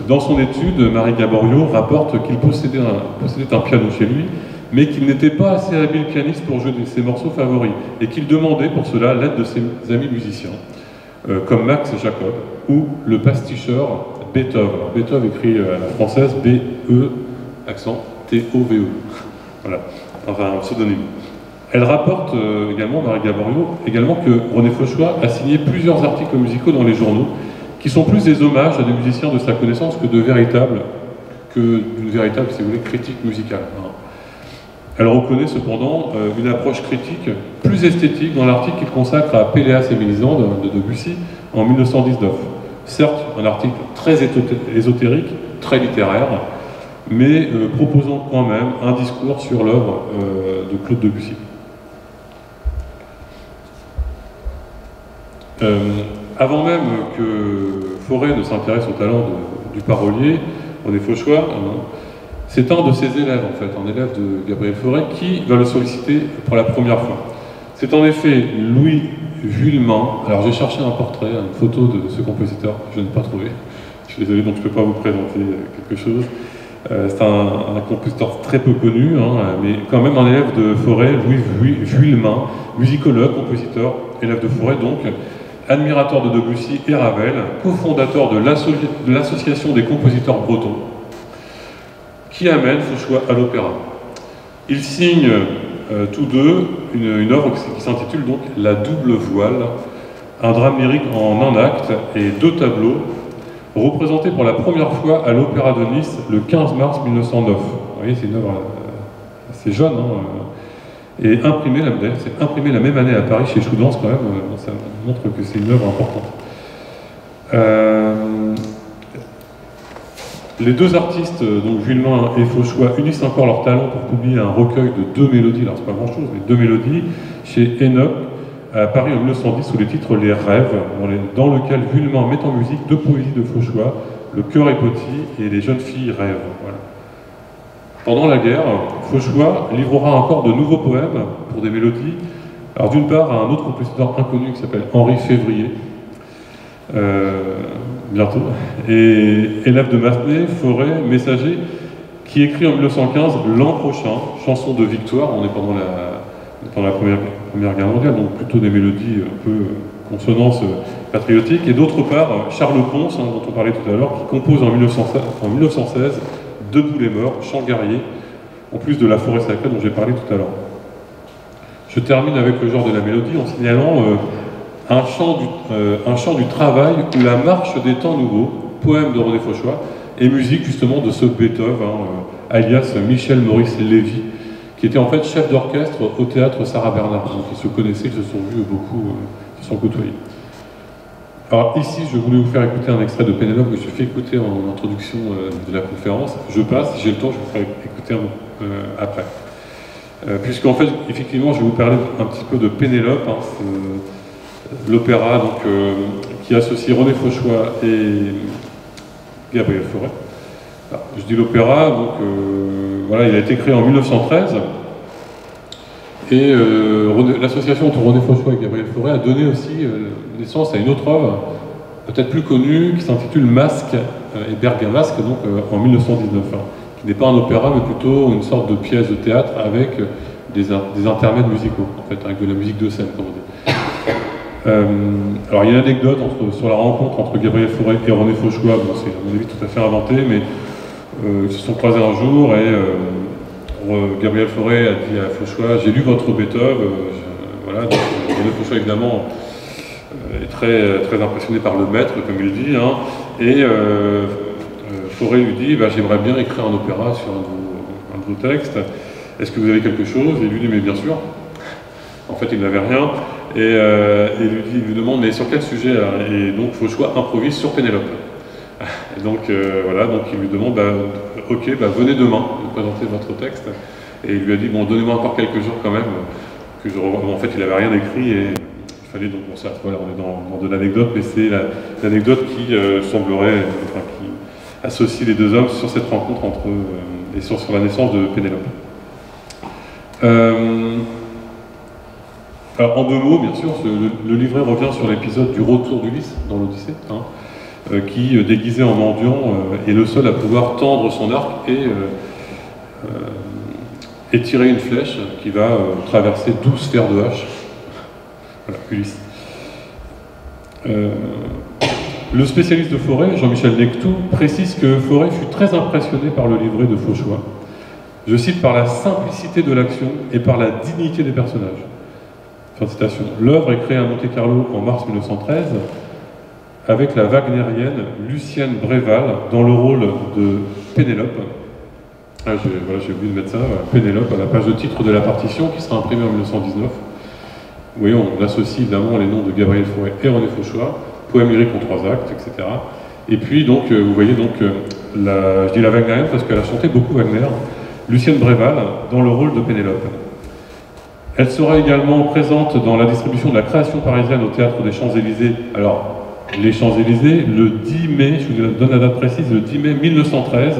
dans son étude, Marie Gaboriau rapporte qu'il possédait un piano chez lui, mais qu'il n'était pas assez habile pianiste pour jouer ses morceaux favoris, et qu'il demandait pour cela l'aide de ses amis musiciens, comme Max Jacob ou le pasticheur Beethoven. Alors, Beethoven écrit à la française B-E, accent T-O-V-E. Voilà, enfin un pseudonyme. Elle rapporte également, Marie Gaborio, également que René Fauchois a signé plusieurs articles musicaux dans les journaux qui sont plus des hommages à des musiciens de sa connaissance que d'une véritable, si vous voulez, critique musicale. Elle reconnaît cependant une approche critique plus esthétique dans l'article qu'il consacre à Péléas et Mélisande de Debussy en 1919. Certes, un article très ésotérique, très littéraire, mais proposant quand même un discours sur l'œuvre de Claude Debussy. Avant même que Fauré ne s'intéresse au talent du parolier, René Fauchois, c'est un de ses élèves, en fait, un élève de Gabriel Fauré, qui va le solliciter pour la première fois. C'est en effet Louis Vuillemin. Alors j'ai cherché un portrait, une photo de ce compositeur, je n'ai pas trouvé. Je suis désolé, donc je ne peux pas vous présenter quelque chose. C'est un compositeur très peu connu, hein, mais quand même un élève de Fauré, Louis Vuillemin, musicologue, compositeur, élève de Fauré donc, admirateur de Debussy et Ravel, cofondateur de l'association des compositeurs bretons, qui amène Fauchois à l'opéra. Ils signent tous deux une œuvre qui s'intitule donc La double voile, un drame lyrique en un acte et 2 tableaux, représentés pour la première fois à l'Opéra de Nice le 15 mars 1909. Vous voyez, c'est une œuvre assez jeune, et imprimée la même année à Paris chez Choudance quand même, ça montre que c'est une œuvre importante. Les deux artistes, donc Vuillemin et Fauchois, unissent encore leur talent pour publier un recueil de 2 mélodies, alors c'est pas grand chose, mais 2 mélodies, chez Enoch, à Paris en 1910, sous les titres Les Rêves, dans lequel Vuillemin met en musique 2 poésies de Fauchois, Le cœur est petit et Les jeunes filles rêvent. Voilà. Pendant la guerre, Fauchois livrera encore de nouveaux poèmes pour des mélodies. Alors d'une part, à un autre compositeur inconnu qui s'appelle Henri Février, bientôt, et élève de Massenet, Fauré, messager, qui écrit en 1915 L'an prochain, chanson de victoire. On est pendant la première Guerre mondiale, donc plutôt des mélodies un peu consonances patriotiques. Et d'autre part, Charles Pons, dont on parlait tout à l'heure, qui compose en 1916 Debout les morts, chant guerrier, en plus de La forêt sacrée dont j'ai parlé tout à l'heure. Je termine avec le genre de la mélodie en signalant un chant du travail ou la marche des temps nouveaux, poème de René Fauchois, et musique justement de ce Beethoven, alias Michel Maurice Lévy, qui était en fait chef d'orchestre au théâtre Sarah Bernard. Donc ils se connaissaient, ils se sont vus beaucoup, ils se sont côtoyés. Alors ici, je voulais vous faire écouter un extrait de Pénélope que je fais écouter en introduction de la conférence. Je passe, si j'ai le temps, je vous ferai écouter après. Puisqu'en fait, effectivement, je vais vous parler un petit peu de Pénélope, l'opéra qui associe René Fauchois et Gabriel Fauré. Alors, je dis l'opéra, donc voilà, il a été créé en 1913. Et l'association entre René Fauchois et Gabriel Fauré a donné aussi naissance à une autre œuvre, peut-être plus connue, qui s'intitule Masque et Bergamasque, donc en 1919, qui n'est pas un opéra, mais plutôt une sorte de pièce de théâtre avec des intermèdes musicaux, en fait, avec de la musique de scène, comme on dit. Alors il y a une anecdote sur la rencontre entre Gabriel Fauré et René Fauchois, bon, c'est à mon avis tout à fait inventé, mais ils se sont croisés un jour et Gabriel Fauré a dit à Fauchois, j'ai lu votre Beethoven, voilà, donc René Fauchois évidemment est très impressionné par le maître, comme il dit, et Fauré lui dit, j'aimerais bien écrire un opéra sur un de vos textes, est-ce que vous avez quelque chose? Et il lui dit, mais bien sûr. En fait, il n'avait rien, et il lui demande, mais sur quel sujet? Et donc Fauchois improvise sur Pénélope. Et donc voilà, donc il lui demande, ok, venez demain vous présenter votre texte. Et il lui a dit, bon, donnez-moi encore quelques jours quand même, que je revois. En fait, il n'avait rien écrit et il fallait donc, bon, ça, voilà, on est dans de l'anecdote, mais c'est l'anecdote qui semblerait, qui associe les deux hommes sur cette rencontre entre eux et sur la naissance de Pénélope. Alors, en 2 mots, bien sûr, le livret revient sur l'épisode du retour d'Ulysse dans l'Odyssée, qui, déguisé en mendiant, est le seul à pouvoir tendre son arc et tirer une flèche qui va traverser 12 fers de hache. Voilà, Ulysse. Le spécialiste de Fauré, Jean-Michel Nectou, précise que Fauré fut très impressionné par le livret de Fauchois. Je cite, par la simplicité de l'action et par la dignité des personnages. Fin de citation. L'œuvre est créée à Monte-Carlo en mars 1913 avec la wagnérienne Lucienne Bréval dans le rôle de Pénélope. Ah, j'ai oublié de mettre ça, Pénélope à la page de titre de la partition qui sera imprimée en 1919. Vous voyez, on associe évidemment les noms de Gabriel Fauré et René Fauchois, poème lyrique en 3 actes, etc. Et puis donc, vous voyez donc, je dis la wagnérienne parce qu'elle a chanté beaucoup Wagner, Lucienne Bréval dans le rôle de Pénélope. Elle sera également présente dans la distribution de la création parisienne au Théâtre des Champs-Élysées. Alors, les Champs-Élysées, le 10 mai, je vous donne la date précise, le 10 mai 1913,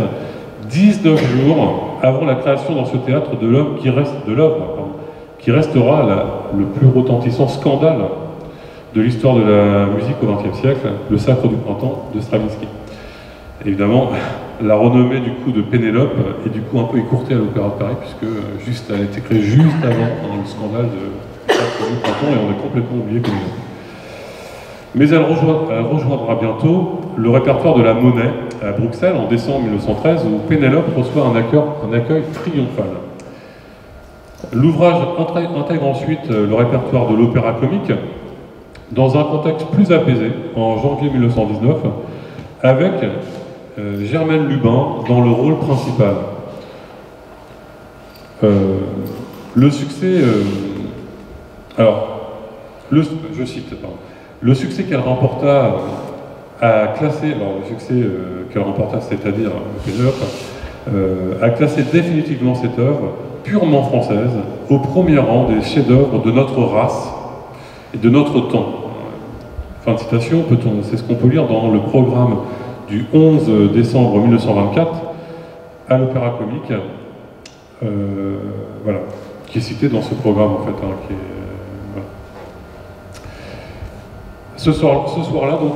19 jours avant la création dans ce théâtre de l'œuvre qui restera le plus retentissant scandale de l'histoire de la musique au XXe siècle, le Sacre du Printemps de Stravinsky. Évidemment, la renommée du coup de Pénélope est du coup un peu écourtée à l'Opéra de Paris, puisque elle a été créée juste avant le scandale de Sacre du Printemps et on a complètement oublié Pénélope. Mais elle rejoindra bientôt le répertoire de la Monnaie à Bruxelles en décembre 1913, où Pénélope reçoit un accueil triomphal. L'ouvrage intègre ensuite le répertoire de l'opéra comique dans un contexte plus apaisé en janvier 1919 avec Germaine Lubin dans le rôle principal. Le succès... je cite, pardon. Le succès qu'elle remporta a classé, c'est-à-dire Pénélope, a classé définitivement cette œuvre purement française au premier rang des chefs-d'œuvre de notre race et de notre temps. Fin de citation, c'est ce qu'on peut lire dans le programme du 11 décembre 1924 à l'Opéra Comique, voilà, qui est cité dans ce programme en fait, voilà. Ce soir-là, donc,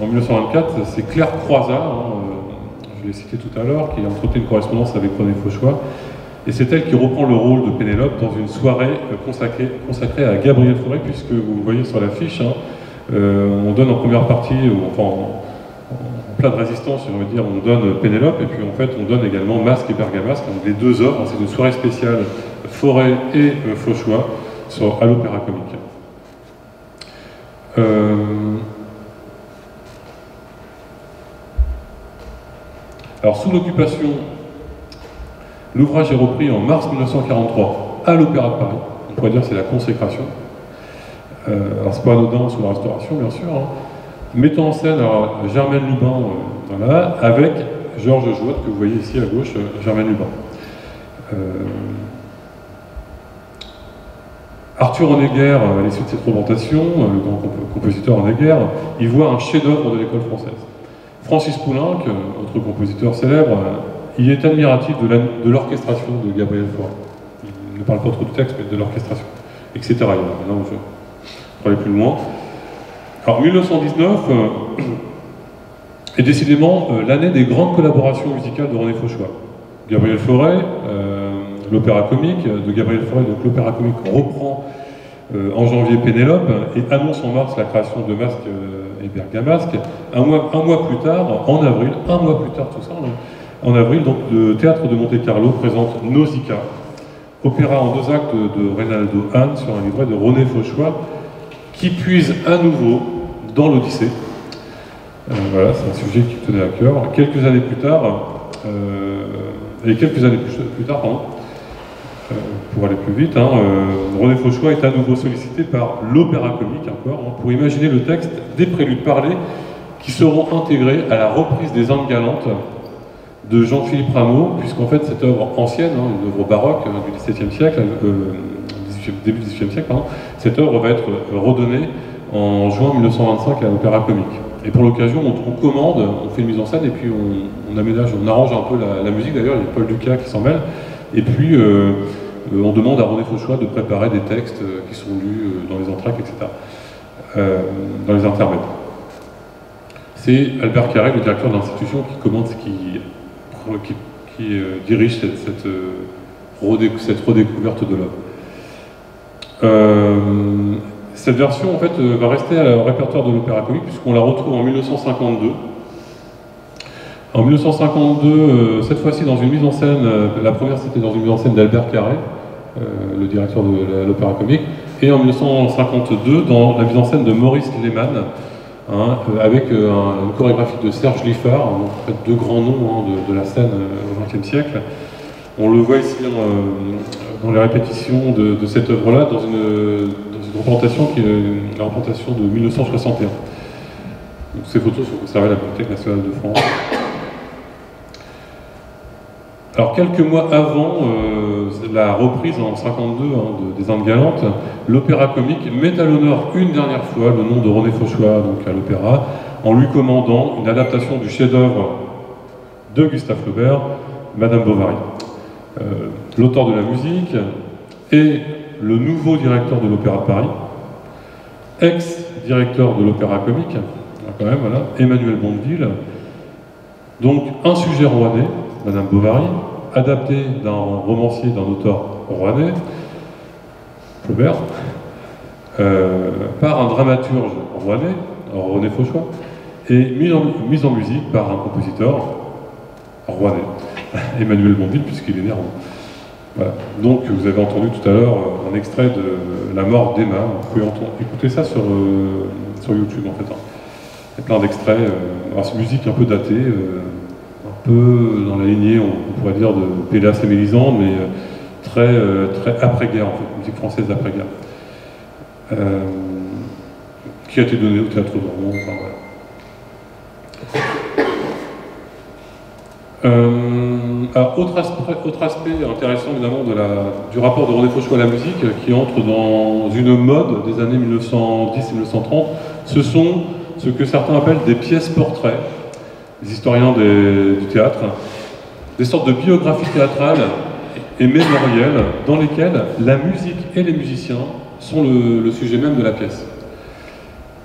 en 1924, c'est Claire Croizat, je l'ai cité tout à l'heure, qui a entretenu une correspondance avec René Fauchois, et c'est elle qui reprend le rôle de Pénélope dans une soirée consacrée à Gabriel Fauré, puisque vous le voyez sur l'affiche, on donne en première partie, en plat de résistance, on va dire, on donne Pénélope, et puis en fait on donne également Masque et Bergamasque, donc les deux œuvres, c'est une soirée spéciale Fauré et Fauchois à l'Opéra Comique. Alors, sous l'occupation, l'ouvrage est repris en mars 1943 à l'Opéra de Paris. On pourrait dire que c'est la consécration. Alors, c'est pas anodin sous la Restauration, bien sûr. Mettant en scène Germaine Lubin voilà, avec Georges Jouot, que vous voyez ici à gauche, Germaine Lubin. Arthur Honegger, à l'issue de cette représentation, le grand compositeur Honegger, il voit un chef-d'œuvre de l'école française. Francis Poulenc, autre compositeur célèbre, il est admiratif de l'orchestration de Gabriel Fauré. Il ne parle pas trop du texte, mais de l'orchestration, etc. Maintenant, je vais aller plus loin. Alors, 1919 est décidément l'année des grandes collaborations musicales de René Fauchois. Gabriel Fauré, l'opéra comique de Gabriel Fauré, donc l'opéra comique reprend en janvier Pénélope et annonce en mars la création de Masque et Bergamasque. Un mois plus tard, en avril, tout ça, en avril, donc le théâtre de Monte-Carlo présente Nausicaa, opéra en 2 actes de Reynaldo Hahn sur un livret de René Fauchois qui puise à nouveau dans l'Odyssée. Voilà, c'est un sujet qui tenait à cœur. Quelques années plus tard, pour aller plus vite, René Fauchois est à nouveau sollicité par l'opéra comique encore, pour imaginer le texte des préludes parlés qui seront intégrés à la reprise des Indes galantes de Jean-Philippe Rameau, puisqu'en fait cette œuvre ancienne, une œuvre baroque du XVIIe siècle, début du XVIIIe siècle, cette œuvre va être redonnée en juin 1925 à l'opéra comique. Et pour l'occasion, on commande, on fait une mise en scène et puis on aménage, on arrange un peu la musique. D'ailleurs, il y a Paul Dukas qui s'en mêle. Et puis, on demande à René Fauchois de préparer des textes qui sont lus dans les entr'actes, etc., dans les intermèdes. C'est Albert Carré, le directeur de l'institution, qui commande, qui dirige cette redécouverte de l'œuvre. Cette version, en fait, va rester au répertoire de l'opéra comique, puisqu'on la retrouve en 1952. En 1952, cette fois-ci dans une mise en scène, la première c'était dans une mise en scène d'Albert Carré, le directeur de l'opéra comique, et en 1952 dans la mise en scène de Maurice Lehmann, avec une chorégraphie de Serge Liffard, en fait deux grands noms de la scène au XXe siècle. On le voit ici dans les répétitions de cette œuvre-là, dans une représentation qui est la représentation de 1961. Donc, ces photos sont conservées à la Bibliothèque nationale de France. Alors, quelques mois avant la reprise en 1952 des Indes galantes, l'opéra comique met à l'honneur une dernière fois le nom de René Fauchois donc à l'opéra, en lui commandant une adaptation du chef-d'œuvre de Gustave Flaubert, Madame Bovary. L'auteur de la musique est le nouveau directeur de l'Opéra de Paris, ex-directeur de l'Opéra comique, quand même, voilà, Emmanuel Bondeville. Donc un sujet rouennais, Madame Bovary, adapté d'un romancier, d'un auteur rouennais, Flaubert, par un dramaturge rouennais, René Fauchois, et mise en musique par un compositeur rouennais, Emmanuel Bondeville, puisqu'il est né à Rouen. Voilà. Donc vous avez entendu tout à l'heure un extrait de La mort d'Emma. Vous pouvez écouter ça sur YouTube en fait. Il y a plein d'extraits. Alors c'est une musique un peu datée, un peu dans la lignée, on pourrait dire, de Pélas et Mélisande, mais très après-guerre en fait, musique française d'après-guerre. Qui a été donnée au théâtre de Rouen. Enfin, voilà. Alors, autre aspect intéressant évidemment du rapport de René Fauchois à la musique qui entre dans une mode des années 1910 et 1930, ce sont ce que certains appellent des pièces portraits, les historiens du théâtre, des sortes de biographies théâtrales et mémorielles dans lesquelles la musique et les musiciens sont le sujet même de la pièce.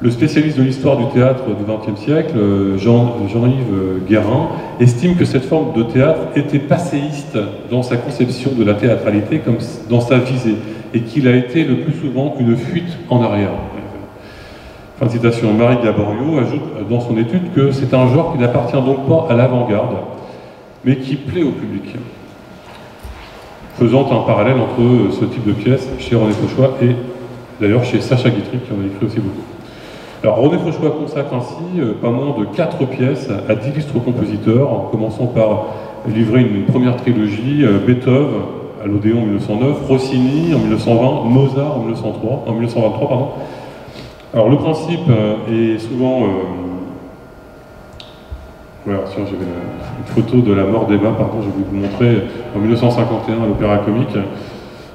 Le spécialiste de l'histoire du théâtre du XXe siècle, Jean-Yves Guérin, estime que cette forme de théâtre était passéiste dans sa conception de la théâtralité comme dans sa visée, et qu'il a été le plus souvent une fuite en arrière. Fin de citation. Marie Gaborio ajoute dans son étude que c'est un genre qui n'appartient donc pas à l'avant-garde, mais qui plaît au public. Faisant un parallèle entre ce type de pièce chez René Fauchois et d'ailleurs chez Sacha Guitry, qui en a écrit aussi beaucoup. Alors René Fauchois consacre ainsi pas moins de 4 pièces à d'illustres compositeurs, en commençant par livrer une première trilogie, Beethoven à l'Odéon en 1909, Rossini en 1920, Mozart en 1923, pardon. Alors le principe est souvent... voilà, tiens, j'avais une photo de la mort d'Emma, pardon, je vais vous montrer, en 1951 à l'Opéra comique,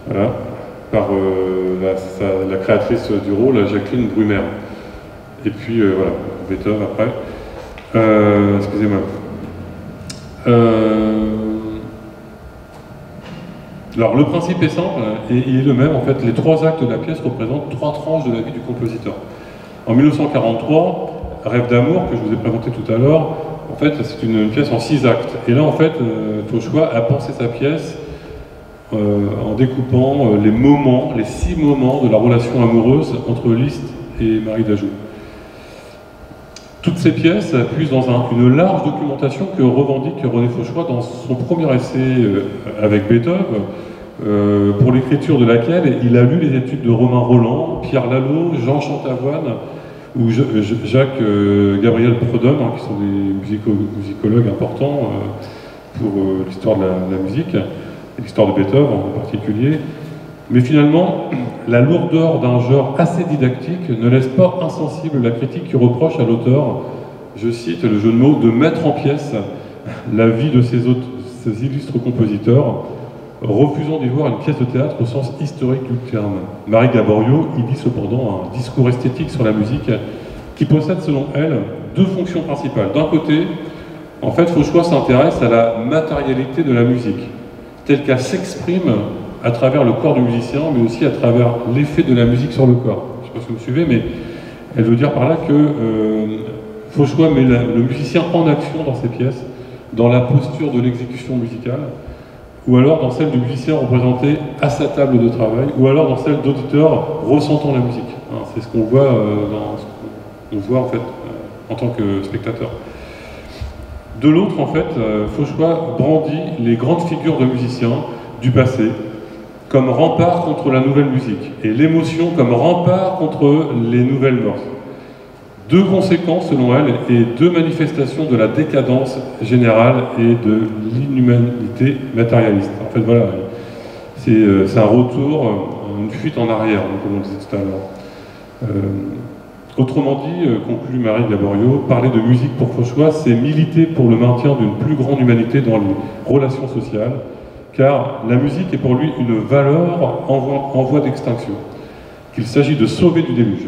voilà, par la créatrice du rôle, Jacqueline Brumer. Et puis voilà, Beethoven après. Excusez-moi. Alors le principe est simple et il est le même. En fait, les 3 actes de la pièce représentent 3 tranches de la vie du compositeur. En 1943, Rêve d'amour, que je vous ai présenté tout à l'heure, en fait, c'est une pièce en 6 actes. Et là, en fait, Fauchois a pensé sa pièce en découpant les 6 moments de la relation amoureuse entre Liszt et Marie d'Ajoux. Toutes ces pièces puisent dans une large documentation que revendique René Fauchois dans son premier essai avec Beethoven, pour l'écriture de laquelle il a lu les études de Romain Rolland, Pierre Lalo, Jean Chantavoine ou Jacques Gabriel Prudhomme, qui sont des musicologues importants pour l'histoire de la musique, et l'histoire de Beethoven en particulier. Mais finalement, la lourdeur d'un genre assez didactique ne laisse pas insensible la critique qui reproche à l'auteur, je cite le jeu de mots, de mettre en pièces la vie de ces illustres compositeurs, refusant d'y voir une pièce de théâtre au sens historique du terme. Marie Gaborio y dit cependant un discours esthétique sur la musique qui possède selon elle 2 fonctions principales. D'un côté, en fait, Fauchois s'intéresse à la matérialité de la musique, telle qu'elle s'exprime à travers le corps du musicien, mais aussi à travers l'effet de la musique sur le corps. Je ne sais pas si vous me suivez, mais elle veut dire par là que Fauchois met le musicien en action dans ses pièces, dans la posture de l'exécution musicale, ou alors dans celle du musicien représenté à sa table de travail, ou alors dans celle d'auditeurs ressentant la musique. hein. C'est ce qu'on voit on voit en fait en tant que spectateur. De l'autre, en fait, Fauchois brandit les grandes figures de musiciens du passé comme rempart contre la nouvelle musique et l'émotion comme rempart contre les nouvelles mœurs. Deux conséquences, selon elle, et deux manifestations de la décadence générale et de l'inhumanité matérialiste. En fait, voilà, c'est un retour, une fuite en arrière, comme on disait tout à l'heure. Autrement dit, conclut Marie Gaboriau, parler de musique pour Fauchois, c'est militer pour le maintien d'une plus grande humanité dans les relations sociales, car la musique est pour lui une valeur en voie d'extinction, qu'il s'agit de sauver du déluge.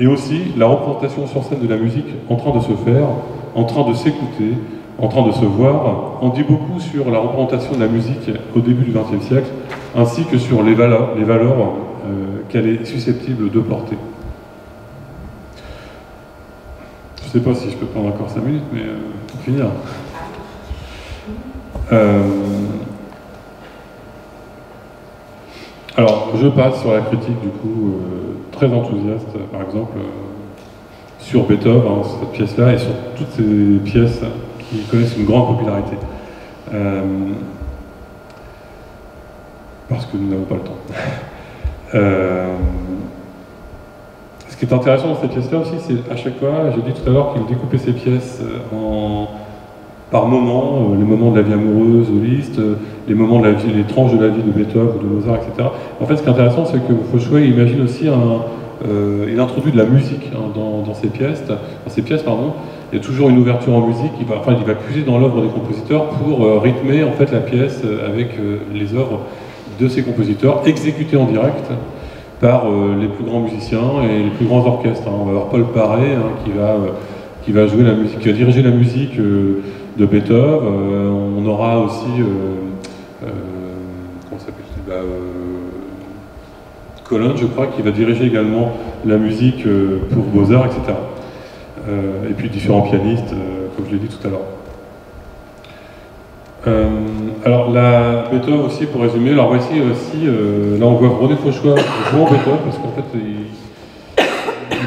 Et aussi la représentation sur scène de la musique en train de se faire, en train de s'écouter, en train de se voir, en dit beaucoup sur la représentation de la musique au début du XXe siècle, ainsi que sur les valeurs qu'elle est susceptible de porter. Je ne sais pas si je peux prendre encore 5 minutes, mais pour finir. Alors, je passe sur la critique, du coup, très enthousiaste, par exemple, sur Beethoven, hein, cette pièce-là, et sur toutes ces pièces qui connaissent une grande popularité. Parce que nous n'avons pas le temps. Ce qui est intéressant dans cette pièce-là aussi, c'est à chaque fois, j'ai dit tout à l'heure qu'il découpait ses pièces par moments, les moments de la vie amoureuse de Liszt, les moments de la vie, les tranches de la vie de Beethoven ou de Mozart, etc. En fait, ce qui est intéressant, c'est que Fauchois imagine aussi il introduit de la musique hein, dans ses pièces. Il y a toujours une ouverture en musique. Il va puiser dans l'œuvre des compositeurs pour rythmer en fait la pièce avec les œuvres de ces compositeurs exécutées en direct par les plus grands musiciens et les plus grands orchestres. Hein. On va avoir Paul Paré hein, qui va jouer la musique, qui va diriger la musique de Beethoven. On aura aussi comment s'appelle-t-il Colin, je crois, qui va diriger également la musique pour Beaux-Arts, etc. Et puis différents pianistes, comme je l'ai dit tout à l'heure. Alors, Beethoven aussi, pour résumer, alors voici aussi, là on voit René Fauchois jouant Beethoven, parce qu'en fait,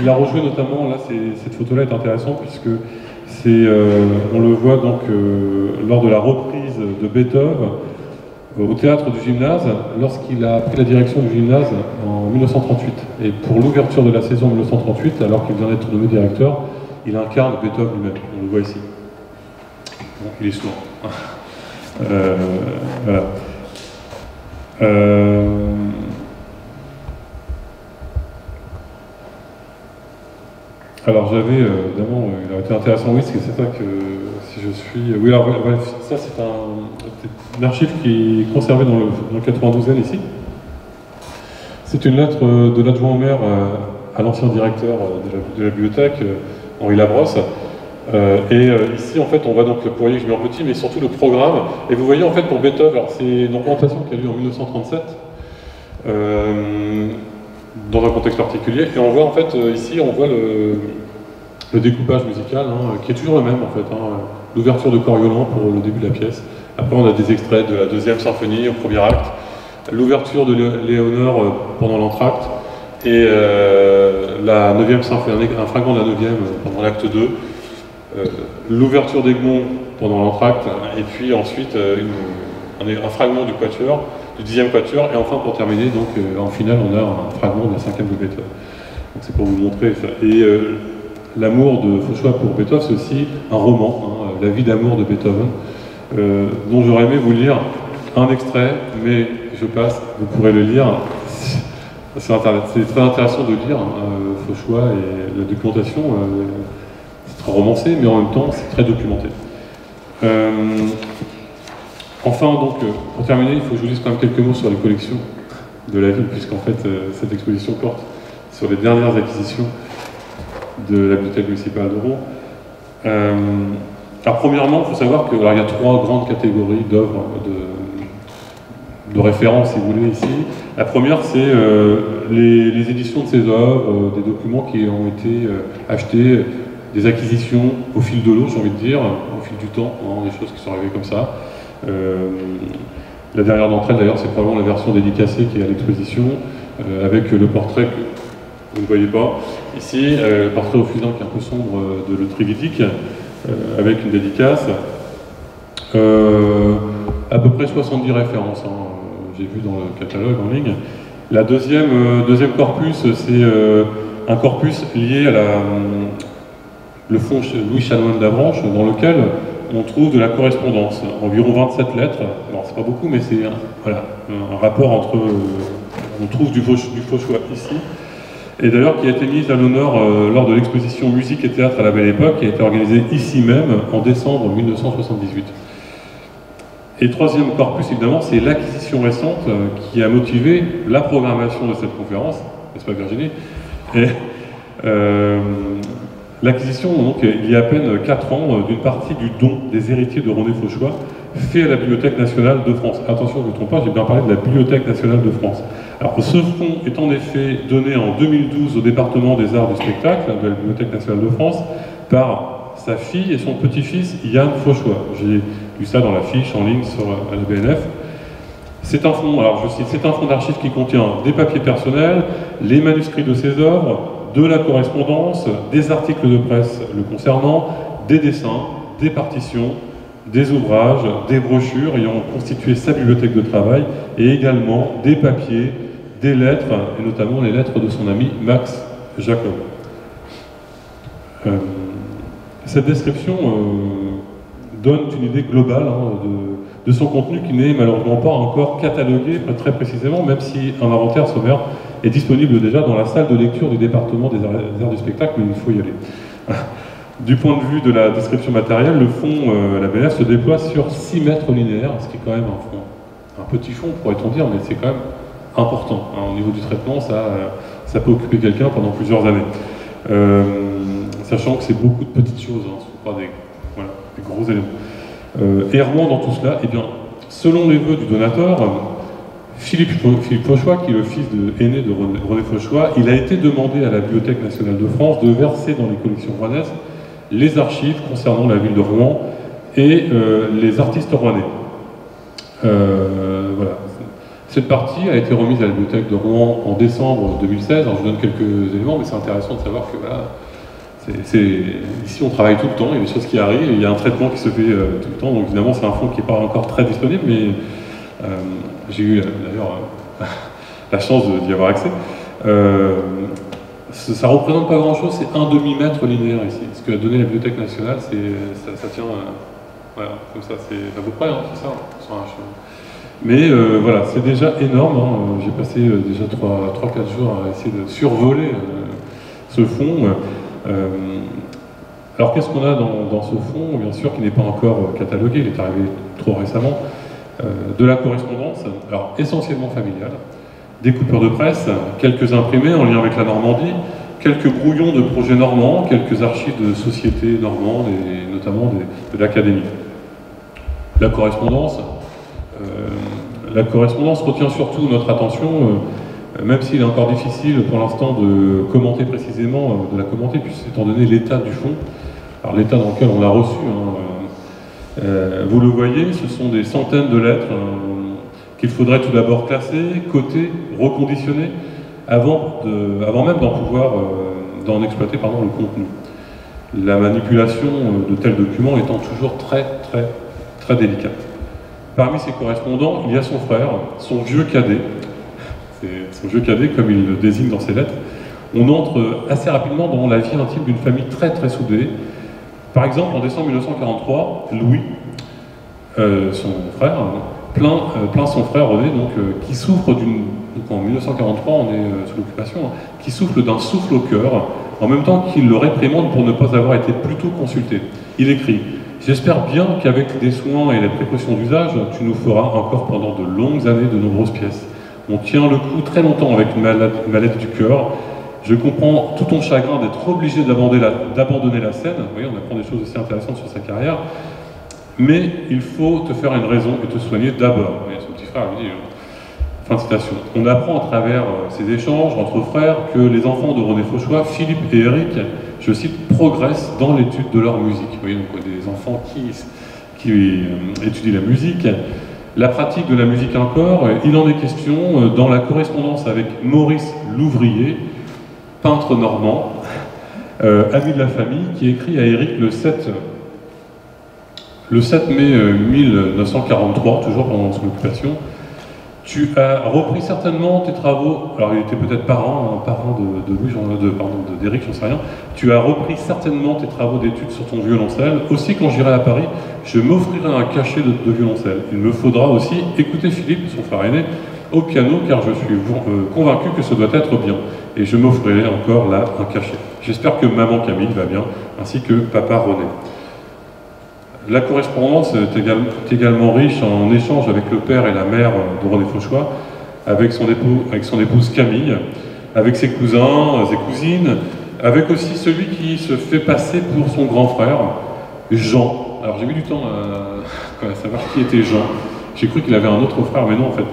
il a rejoué notamment, là, cette photo-là est intéressante, puisque on le voit donc lors de la reprise de Beethoven au théâtre du Gymnase, lorsqu'il a pris la direction du Gymnase en 1938. Et pour l'ouverture de la saison 1938, alors qu'il vient d'être nommé directeur, il incarne Beethoven lui-même, on le voit ici. Bon, il est sourd. Voilà. Alors j'avais, évidemment, il aurait été intéressant, oui, parce que c'est ça que si je suis... Oui, alors voilà, ça c'est une archive qui est conservée dans le 92e ici. C'est une lettre de l'adjoint au maire à l'ancien directeur de la bibliothèque, Henri Labrosse. Ici, en fait, on voit donc le courrier que je mets en petit, mais surtout le programme. Et vous voyez, en fait, pour Beethoven, alors c'est une représentation qui a lieu en 1937, dans un contexte particulier. Et on voit, en fait, ici, on voit le découpage musical, hein, qui est toujours le même, en fait. Hein, l'ouverture de Coriolan pour le début de la pièce. Après, on a des extraits de la deuxième symphonie au premier acte, l'ouverture de Léonore pendant l'entracte, et la 9e symphonie, un fragment de la 9e pendant l'acte 2. L'ouverture d'Egmont pendant l'entracte, et puis ensuite un fragment du quatuor, du 10e quatuor, et enfin pour terminer, donc en finale, on a un fragment de la 5e de Beethoven. Donc c'est pour vous montrer ça. Et l'amour de Fauchois pour Beethoven, c'est aussi un roman, hein, La vie d'amour de Beethoven, dont j'aurais aimé vous lire un extrait, mais je passe, vous pourrez le lire sur Internet. C'est très intéressant de lire Fauchois et la documentation. C'est très romancé, mais en même temps, c'est très documenté. Enfin, donc, pour terminer, il faut que je vous dise quand même quelques mots sur les collections de la ville, puisqu'en fait, cette exposition porte sur les dernières acquisitions de la bibliothèque municipale de Rouen. Alors, premièrement, il faut savoir qu'il y a 3 grandes catégories d'œuvres de référence, si vous voulez, ici. La première, c'est les éditions de ces œuvres, des documents qui ont été achetés, des acquisitions au fil de l'eau, j'ai envie de dire, au fil du temps, hein, des choses qui sont arrivées comme ça. La dernière d'entre elles, d'ailleurs, c'est probablement la version dédicacée qui est à l'exposition, avec le portrait vous ne voyez pas. Ici, portrait au fusain qui est un peu sombre de Le Trividique, avec une dédicace. À peu près 70 références, hein, j'ai vu dans le catalogue en ligne. La deuxième corpus, c'est un corpus lié à le fonds Louis Chanoine d'Avranches, dans lequel on trouve de la correspondance, environ 27 lettres. Alors c'est pas beaucoup, mais c'est un rapport entre... on trouve du Fauchois ici, et d'ailleurs qui a été mise à l'honneur lors de l'exposition Musique et Théâtre à la Belle Époque, qui a été organisée ici même en décembre 1978. Et troisième corpus, évidemment, c'est l'acquisition récente qui a motivé la programmation de cette conférence, n'est-ce pas Virginie? Et l'acquisition, donc, il y a à peine 4 ans, d'une partie du don des héritiers de René Fauchois, fait à la Bibliothèque nationale de France. Attention, je ne me trompe pas, j'ai bien parlé de la Bibliothèque nationale de France. Alors, ce fonds est en effet donné en 2012 au département des arts du spectacle de la Bibliothèque nationale de France par sa fille et son petit-fils Yann Fauchois. J'ai lu ça dans la fiche en ligne sur la BNF. C'est un fonds, alors je cite, c'est un fonds d'archives qui contient des papiers personnels, les manuscrits de ses œuvres, de la correspondance, des articles de presse le concernant, des dessins, des partitions, des ouvrages, des brochures ayant constitué sa bibliothèque de travail, et également des papiers, des lettres, et notamment les lettres de son ami Max Jacob. Cette description donne une idée globale de son contenu qui n'est malheureusement pas encore catalogué très précisément, même si un inventaire sommaire est disponible déjà dans la salle de lecture du département des arts du spectacle, mais il faut y aller. Du point de vue de la description matérielle, le fonds, la BNF, se déploie sur 6 mètres linéaires, ce qui est quand même un petit fonds, pourrait-on dire, mais c'est quand même important. Au niveau du traitement, ça peut occuper quelqu'un pendant plusieurs années. Sachant que c'est beaucoup de petites choses, ce ne sont pas des gros éléments. Errant dans tout cela, eh bien, selon les vœux du donateur, Philippe Fauchois, qui est le fils aîné de René Fauchois, il a été demandé à la Bibliothèque nationale de France de verser dans les collections rouennaises les archives concernant la ville de Rouen et les artistes rouennais. Voilà. Cette partie a été remise à la Bibliothèque de Rouen en décembre 2016. Alors, je vous donne quelques éléments, mais c'est intéressant de savoir que voilà, ici on travaille tout le temps, il y a des choses qui arrivent, il y a un traitement qui se fait tout le temps, donc évidemment c'est un fonds qui n'est pas encore très disponible, mais j'ai eu d'ailleurs la chance d'y avoir accès. Ça ne représente pas grand chose, c'est un demi-mètre linéaire ici. Ce que a donné la Bibliothèque nationale, ça tient voilà, comme ça, c'est à peu près, c'est ça, sur un chemin. Mais voilà, c'est déjà énorme, j'ai passé déjà 3-4 jours à essayer de survoler ce fonds. Alors qu'est-ce qu'on a dans ce fonds, bien sûr, qui n'est pas encore catalogué, il est arrivé trop récemment, de la correspondance, alors essentiellement familiale, des coupures de presse, quelques imprimés en lien avec la Normandie, quelques brouillons de projets normands, quelques archives de sociétés normandes et notamment de l'Académie. La correspondance retient surtout notre attention, même s'il est encore difficile pour l'instant de commenter précisément, de la commenter, puisque étant donné l'état du fonds, alors l'état dans lequel on l'a reçu, vous le voyez, ce sont des centaines de lettres qu'il faudrait tout d'abord classer, coter, reconditionner, avant même d'en exploiter le contenu. La manipulation de tels documents étant toujours très délicate. Parmi ces correspondants, il y a son frère, son vieux cadet, c'est son vieux cadet comme il le désigne dans ses lettres. On entre assez rapidement dans la vie intime d'une famille très soudée. Par exemple, en décembre 1943, Louis, son frère, plaint son frère René, qui souffre donc en 1943, on est sous l'occupation, qui souffre d'un souffle au cœur, en même temps qu'il le réprimande pour ne pas avoir été plus tôt consulté. Il écrit « J'espère bien qu'avec des soins et les précautions d'usage, tu nous feras encore pendant de longues années de nombreuses pièces. On tient le coup très longtemps avec une maladie du cœur. Je comprends tout ton chagrin d'être obligé d'abandonner la scène. » Vous voyez, on apprend des choses aussi intéressantes sur sa carrière. Mais il faut te faire une raison et te soigner d'abord. Vous voyez, son petit frère lui dit, fin de citation. On apprend à travers ces échanges entre frères que les enfants de René Fauchois, Philippe et Eric, je cite, progressent dans l'étude de leur musique. Vous voyez, donc des enfants qui étudient la musique. La pratique de la musique encore, il en est question dans la correspondance avec Maurice Louvrier, peintre normand, ami de la famille, qui écrit à Éric le 7 mai 1943, toujours pendant son occupation. Tu as repris certainement tes travaux, alors il était peut-être parrain d'Éric, j'en sais rien. Tu as repris certainement tes travaux d'études sur ton violoncelle. Aussi, quand j'irai à Paris, je m'offrirai un cachet de violoncelle. Il me faudra aussi écouter Philippe, son frère aîné, au piano, car je suis convaincu que ce doit être bien. Et je m'offrirai encore là un cachet. J'espère que maman Camille va bien, ainsi que papa René. La correspondance est également riche en échanges avec le père et la mère de René Fauchois, avec son épouse Camille, avec ses cousins, ses cousines, avec aussi celui qui se fait passer pour son grand frère, Jean. Alors j'ai mis du temps à savoir qui était Jean. J'ai cru qu'il avait un autre frère, mais non en fait.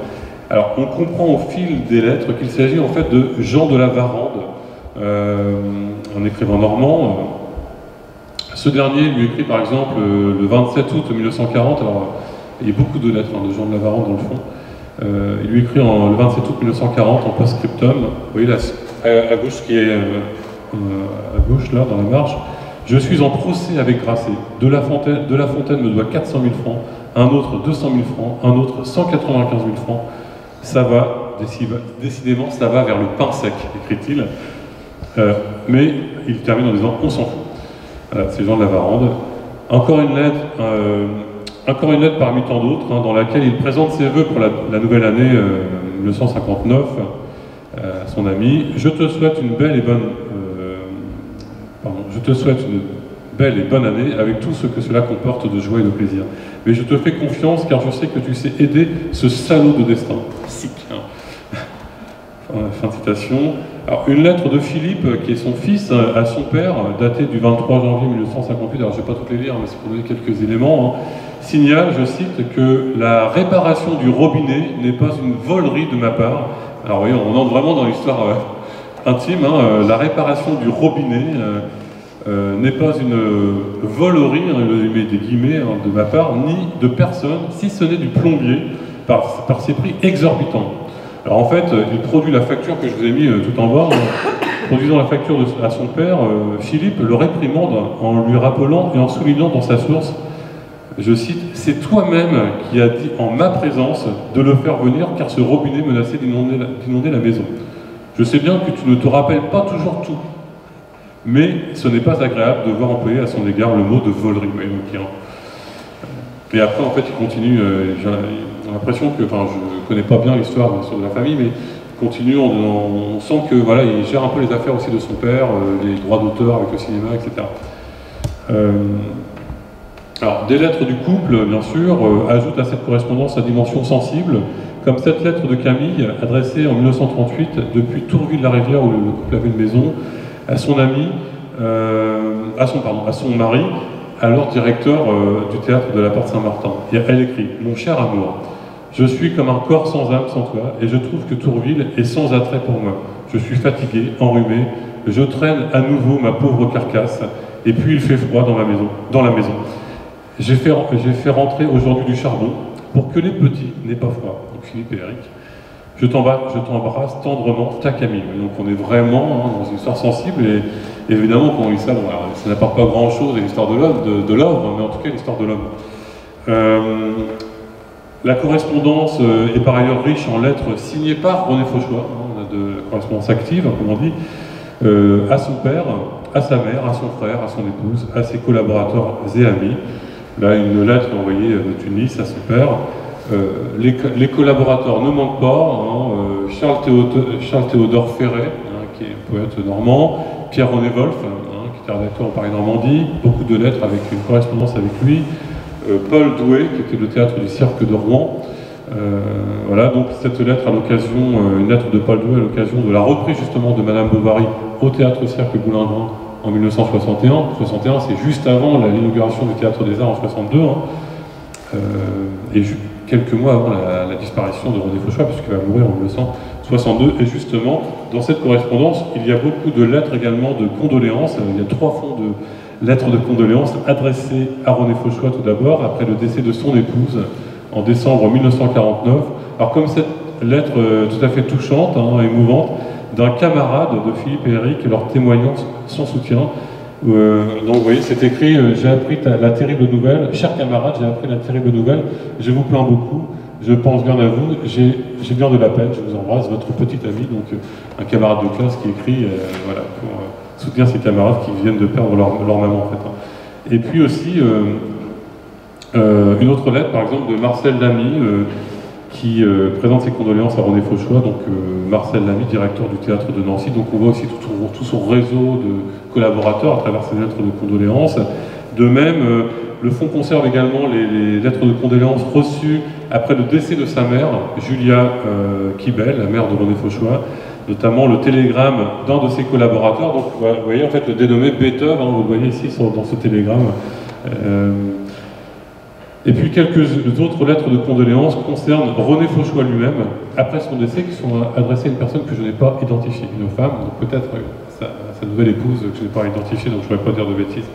Alors on comprend au fil des lettres qu'il s'agit en fait de Jean de la Varande, un écrivain normand. Ce dernier lui écrit par exemple le 27 août 1940, alors il y a beaucoup de lettres de Jean de la Varande dans le fond. Il lui écrit le 27 août 1940 en post-scriptum, vous voyez là, à gauche qui est à gauche là dans la marge. Je suis en procès avec Grasset. De la Fontaine me doit 400 000 francs, un autre 200 000 francs, un autre 195 000 francs. Ça va, décidément, ça va vers le pain sec, écrit-il. Mais il termine en disant on s'en fout. Voilà, c'est Jean de la Varande. Encore une lettre parmi tant d'autres, dans laquelle il présente ses vœux pour la nouvelle année 1959 à son ami. Je te souhaite une belle et bonne année avec tout ce que cela comporte de joie et de plaisir. Mais je te fais confiance car je sais que tu sais aider ce salaud de destin. Sic. Fin de citation. Alors, une lettre de Philippe, qui est son fils, à son père, datée du 23 janvier 1958, alors je ne vais pas toutes les lire, mais c'est pour donner quelques éléments, signale, je cite, que la réparation du robinet n'est pas une volerie de ma part. Alors voyez, on entre vraiment dans l'histoire intime, la réparation du robinet n'est pas une volerie, je mets des guillemets, de ma part, ni de personne, si ce n'est du plombier, par ses prix exorbitants. Alors en fait, il produit la facture que je vous ai mis tout en bas, produisant la facture à son père, Philippe le réprimande en lui rappelant et en soulignant dans sa source, je cite, « C'est toi-même qui as dit en ma présence de le faire venir car ce robinet menaçait d'inonder la maison. Je sais bien que tu ne te rappelles pas toujours tout, mais ce n'est pas agréable de voir employer à son égard le mot de volerie. » Et après, en fait, il continue, j'ai l'impression que, enfin, je ne connais pas bien l'histoire de la famille, mais il continue, on sent que voilà, il gère un peu les affaires aussi de son père, les droits d'auteur avec le cinéma, etc. Alors, des lettres du couple, bien sûr, ajoutent à cette correspondance sa dimension sensible, comme cette lettre de Camille, adressée en 1938 depuis Tourville-la-Rivière, où le couple avait une maison, à son ami, à son mari, alors directeur du théâtre de la Porte Saint-Martin. Et elle écrit « Mon cher amour, je suis comme un corps sans âme sans toi, et je trouve que Tourville est sans attrait pour moi. Je suis fatigué, enrhumé, je traîne à nouveau ma pauvre carcasse, et puis il fait froid dans la maison. J'ai fait rentrer aujourd'hui du charbon, pour que les petits n'aient pas froid. » Donc Philippe et Eric. Je t'embrasse tendrement, ta Camille. Donc on est vraiment dans une histoire sensible, et évidemment quand on lit ça, bon, alors, ça n'apporte pas grand-chose à l'histoire de l'œuvre, mais en tout cas l'histoire de l'homme. La correspondance est par ailleurs riche en lettres signées par René Fauchois, de correspondance active, comme on dit, à son père, à sa mère, à son frère, à son épouse, à ses collaborateurs et amis. Là, une lettre envoyée de Tunis à son père. Les collaborateurs ne manquent pas, Charles Théodore Ferret, qui est un poète normand, Pierre-René Wolf, qui était rédacteur en Paris-Normandie, beaucoup de lettres avec une correspondance avec lui, Paul Douet, qui était le théâtre du Cirque de Rouen. Voilà, donc cette lettre à l'occasion, une lettre de Paul Douet à l'occasion de la reprise justement de Madame Bovary au théâtre Cirque Boulingrin en 1961. 61, c'est juste avant l'inauguration du Théâtre des Arts en 62, et quelques mois avant la disparition de René Fauchois, puisqu'il va mourir en 1962. Et justement, dans cette correspondance, il y a beaucoup de lettres également de condoléances. Il y a 3 fonds de lettres de condoléances adressées à René Fauchois tout d'abord, après le décès de son épouse en décembre 1949. Alors comme cette lettre tout à fait touchante, émouvante, d'un camarade de Philippe et Eric leur témoignant son soutien. Donc vous voyez, c'est écrit « J'ai appris la terrible nouvelle, cher camarade, j'ai appris la terrible nouvelle, je vous plains beaucoup, je pense bien à vous, j'ai bien de la peine, je vous embrasse, votre petit ami », donc un camarade de classe qui écrit voilà, pour soutenir ses camarades qui viennent de perdre leur maman en fait. Hein. Et puis aussi une autre lettre par exemple de Marcel Lamy qui présente ses condoléances à René Fauchois, donc Marcel Lamy, directeur du théâtre de Nancy, donc on voit aussi tout son réseau de collaborateurs à travers ces lettres de condoléances. De même, le Fonds conserve également les lettres de condoléances reçues après le décès de sa mère, Julia Kibel, la mère de René Fauchois, notamment le télégramme d'un de ses collaborateurs, donc vous voyez en fait le dénommé Beethoven, hein, vous le voyez ici dans ce télégramme. Et puis quelques autres lettres de condoléances concernent René Fauchois lui-même, après son décès, qui sont adressées à une personne que je n'ai pas identifiée, une femme, donc peut-être sa nouvelle épouse que je n'ai pas identifiée, donc je ne pourrais pas dire de bêtises,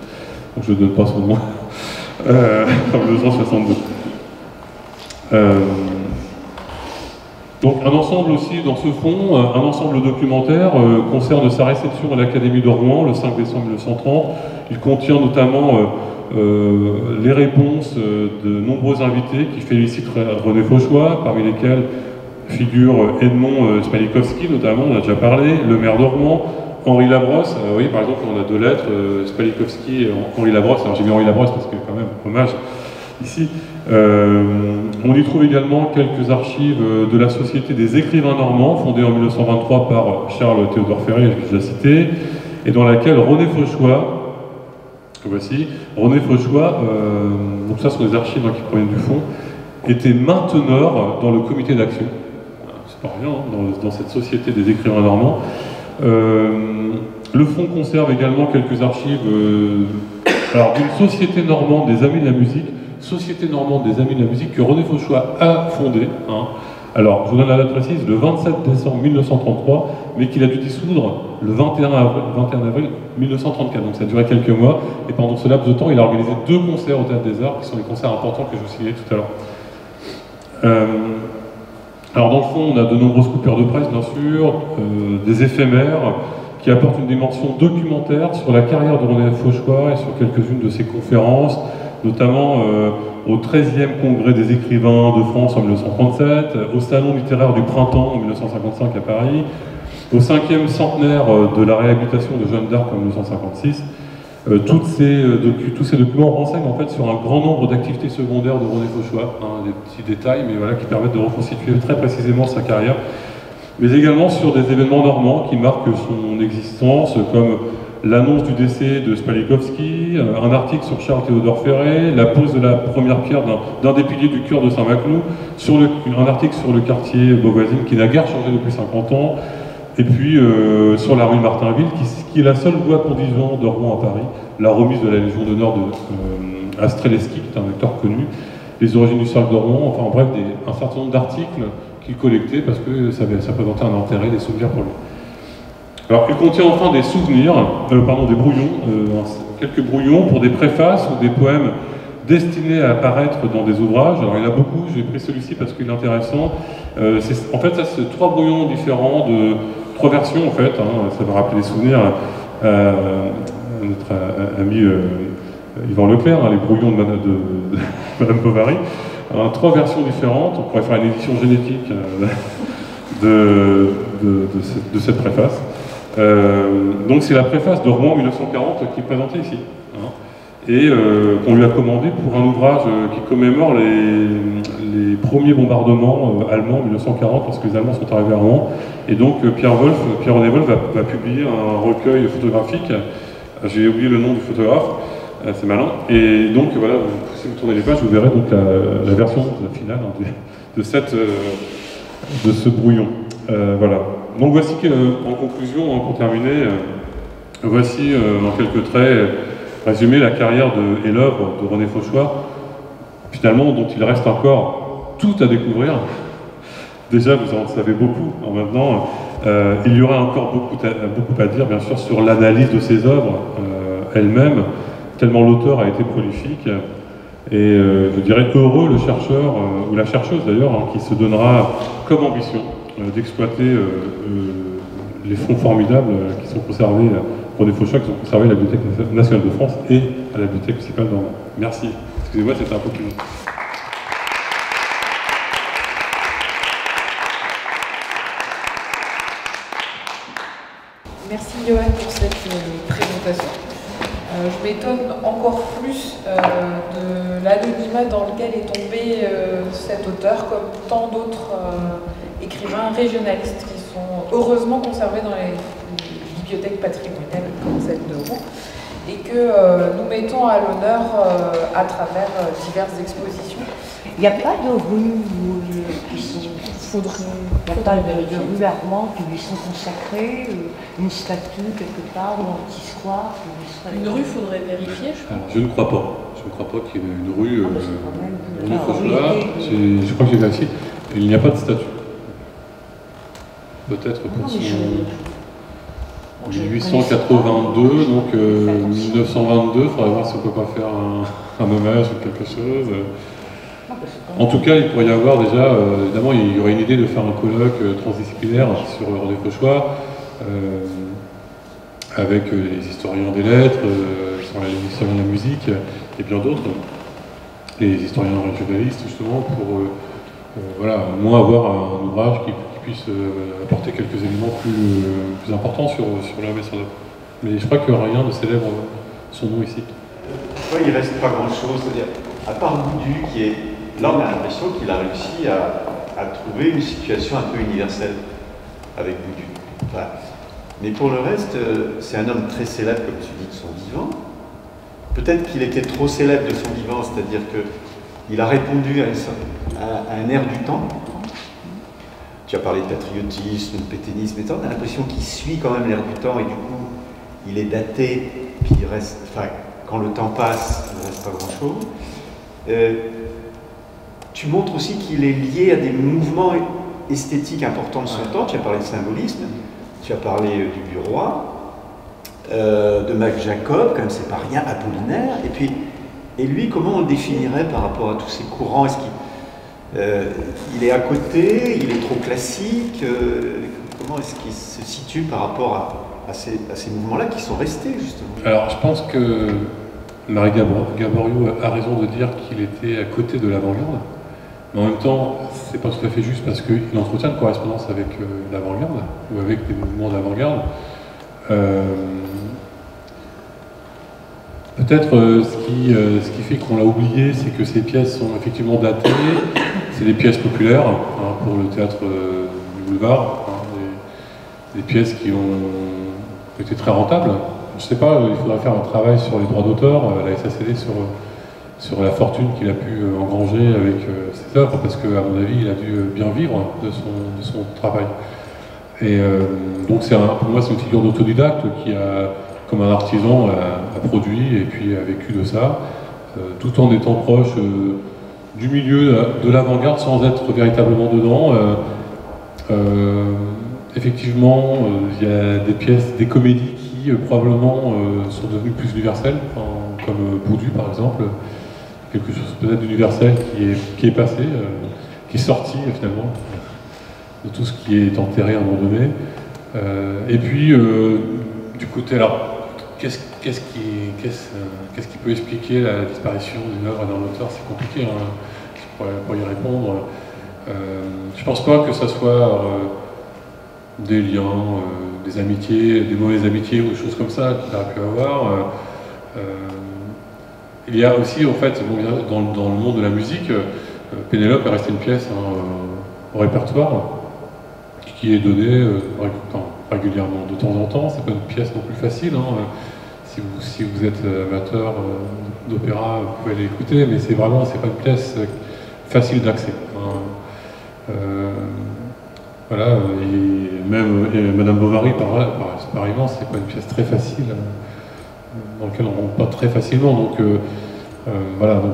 donc je ne donne pas son nom, en 1962. Donc un ensemble aussi dans ce fond, un ensemble documentaire concerne sa réception à l'Académie de Rouen le 5 décembre 1930. Il contient notamment les réponses de nombreux invités qui félicitent René Fauchois, parmi lesquels figure Edmond Spalikowski, notamment, on a déjà parlé, le maire de Rouen, Henri Labrosse. Oui, par exemple, on a deux lettres, Spalikowski et Henri Labrosse. Alors j'ai mis Henri Labrosse parce que quand même, hommage ici. On y trouve également quelques archives de la Société des écrivains normands, fondée en 1923 par Charles Théodore Ferré, que je l'ai cité, et dans laquelle René Fauchois, voici, René Fauchois, donc ça sont des archives qui proviennent du fond, était mainteneur dans le comité d'action. C'est pas rien, hein, dans cette Société des écrivains normands. Le fonds conserve également quelques archives d'une Société normande des Amis de la musique, Société normande des Amis de la musique que René Fauchois a fondée. Hein. Alors, je vous donne la date précise, le 27 décembre 1933, mais qu'il a dû dissoudre le 21 avril 1934. Donc ça a duré quelques mois, et pendant ce laps de temps, il a organisé 2 concerts au Théâtre des Arts, qui sont des concerts importants que je vous citais tout à l'heure. Alors dans le fond, on a de nombreuses coupures de presse, bien sûr, des éphémères, qui apportent une dimension documentaire sur la carrière de René Fauchois et sur quelques-unes de ses conférences, notamment au 13e congrès des écrivains de France en 1937, au Salon littéraire du printemps en 1955 à Paris, au 5e centenaire de la réhabilitation de Jeanne d'Arc en 1956. Tous ces documents renseignent en fait sur un grand nombre d'activités secondaires de René Fauchois, hein, des petits détails, mais voilà, qui permettent de reconstituer très précisément sa carrière, mais également sur des événements normands qui marquent son existence, comme l'annonce du décès de Spalikowski, un article sur Charles Théodore Ferré, la pose de la première pierre d'un des piliers du chœur de Saint-Maclou, un article sur le quartier Beauvoisine qui n'a guère changé depuis 50 ans, et puis sur la rue Martinville, qui est la seule voie conduisant de Rouen à Paris, la remise de la Légion d'honneur à Streleski, qui est un acteur connu, les origines du cercle de Rouen, enfin bref, un certain nombre d'articles qu'il collectait parce que ça présentait un intérêt, des souvenirs pour lui. Alors, il contient enfin des souvenirs, des brouillons, quelques brouillons pour des préfaces ou des poèmes destinés à apparaître dans des ouvrages. Alors, il y en a beaucoup, j'ai pris celui-ci parce qu'il est intéressant. En fait, ça, c'est 3 brouillons différents, 3 versions, en fait. Hein, ça va rappeler des souvenirs à notre ami Yvan Leclerc, hein, les brouillons de Madame Bovary. 3 versions différentes, on pourrait faire une édition génétique de cette préface. Donc c'est la préface de Rouen 1940 qui est présentée ici, hein, et qu'on lui a commandé pour un ouvrage qui commémore les premiers bombardements allemands en 1940, lorsque les Allemands sont arrivés à Rouen. Et donc Pierre-René Wolf va publier un recueil photographique. J'ai oublié le nom du photographe, c'est malin. Et donc voilà, si vous tournez les pages, vous verrez donc la version finale hein, de ce brouillon. Voilà. Donc voici en conclusion, hein, pour terminer, voici en quelques traits résumé la carrière et l'œuvre de René Fauchois, finalement dont il reste encore tout à découvrir. Déjà vous en savez beaucoup, hein, maintenant il y aura encore beaucoup à dire bien sûr sur l'analyse de ses œuvres elles-mêmes, tellement l'auteur a été prolifique. Et je dirais heureux le chercheur, ou la chercheuse d'ailleurs, hein, qui se donnera comme ambition d'exploiter les fonds formidables qui sont conservés pour des Fauchois, qui sont conservés à la Bibliothèque nationale de France et à la Bibliothèque municipale d'Orléans. Merci. Excusez-moi, c'était un peu plus long. Merci Johan pour cette présentation. Je m'étonne encore plus de l'anonymat dans lequel est tombé cet auteur, comme tant d'autres écrivains régionalistes qui sont heureusement conservés dans les bibliothèques patrimoniales comme celle de Rouen, et que nous mettons à l'honneur à travers diverses expositions. Il n'y a pas de rues qui sont... Il n'y a pas de rues armandes qui lui sont consacrées, une statue quelque part, ou un petit square qui lui serait... Une rue, il faudrait vérifier, je pense. Je ne crois pas. Je ne crois pas qu'il y ait une rue je crois que j'ai vérifié. Il n'y a pas de statue. Peut-être pour son 1882, donc 1922, il faudrait voir si on ne peut pas faire un hommage ou quelque chose. En tout cas, il pourrait y avoir déjà, évidemment, il y aurait une idée de faire un colloque transdisciplinaire sur René Fauchois, avec les historiens des lettres, les historiens de la musique et bien d'autres, les historiens régionalistes justement, pour voilà, au moins avoir un ouvrage qui puisse apporter quelques éléments plus importants sur l'homme et son œuvre. Mais je crois que rien ne célèbre son nom ici. Il ne reste pas grand-chose, c'est-à-dire, à part Boudu, qui est... Là, on a l'impression qu'il a réussi à trouver une situation un peu universelle avec Boudu. Enfin, mais pour le reste, c'est un homme très célèbre, comme tu dis, de son vivant. Peut-être qu'il était trop célèbre de son vivant, c'est-à-dire qu'il a répondu à un air du temps. Tu as parlé de patriotisme, de pétainisme, et on a l'impression qu'il suit quand même l'air du temps, et du coup, il est daté, puis il reste... Enfin, quand le temps passe, il ne reste pas grand-chose. Tu montres aussi qu'il est lié à des mouvements esthétiques importants de son temps. Tu as parlé de symbolisme, tu as parlé du Bureau, de Mac Jacob, quand même c'est pas rien, Apollinaire. Et lui, comment on le définirait par rapport à tous ces courants? Est-ce qu'il est à côté, il est trop classique? Comment est-ce qu'il se situe par rapport à ces mouvements-là qui sont restés, justement? Alors, je pense que Marie Gaboriau a raison de dire qu'il était à côté de l'avant-garde. Mais en même temps, c'est pas tout à fait juste parce qu'il entretient une correspondance avec l'avant-garde ou avec des mouvements d'avant-garde. Peut-être ce qui fait qu'on l'a oublié, c'est que ces pièces sont effectivement datées. C'est des pièces populaires pour le théâtre du boulevard, des pièces qui ont été très rentables. Je ne sais pas, il faudrait faire un travail sur les droits d'auteur, la SACD, sur la fortune qu'il a pu engranger avec ses œuvres, parce qu'à mon avis, il a dû bien vivre de son travail. Et donc pour moi, c'est une figure d'autodidacte qui a, comme un artisan, a produit et puis a vécu de ça, tout en étant proche du milieu de l'avant-garde sans être véritablement dedans. Effectivement, il y a des pièces, des comédies qui probablement sont devenues plus universelles, comme Boudu par exemple, quelque chose peut-être d'universel qui est passé, qui est sorti finalement de tout ce qui est enterré à un moment donné. Et puis, du côté, alors, qu'est-ce qui peut expliquer la disparition d'une œuvre d'un auteur? C'est compliqué pour y répondre. Je ne pense pas que ce soit des liens, des amitiés, des mauvaises amitiés ou des choses comme ça qu'il aurait pu avoir. Il y a aussi, en fait, dans le monde de la musique, Pénélope est restée une pièce au répertoire qui est donnée régulièrement, de temps en temps. C'est pas une pièce non plus facile. Si vous êtes amateur d'opéra, vous pouvez l'écouter, mais c'est pas une pièce facile d'accès. Voilà, et même Madame Bovary, pareillement, c'est pas une pièce très facile, dans laquelle on rentre pas très facilement. Donc voilà, donc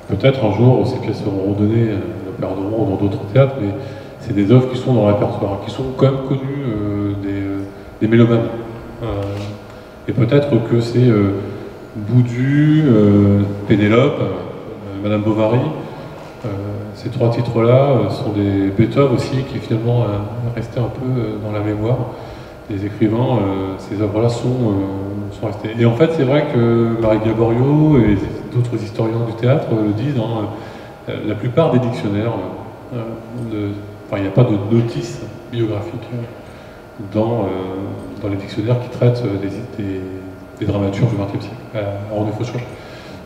peut-être un jour ces pièces seront redonnées à l'Opéra de Rouen ou dans d'autres théâtres, mais c'est des œuvres qui sont dans le répertoire, qui sont quand même connues des mélomanes. Et peut-être que c'est Boudu, Pénélope, Madame Bovary. Ces trois titres-là sont des Beethoven aussi, qui finalement resté un peu dans la mémoire. des écrivains, ces œuvres-là sont restées. Et en fait, c'est vrai que Marie Gaborio et d'autres historiens du théâtre le disent, hein, la plupart des dictionnaires, il n'y a pas de notice biographique dans les dictionnaires qui traitent des dramaturges du XXe siècle, à René Fauchois.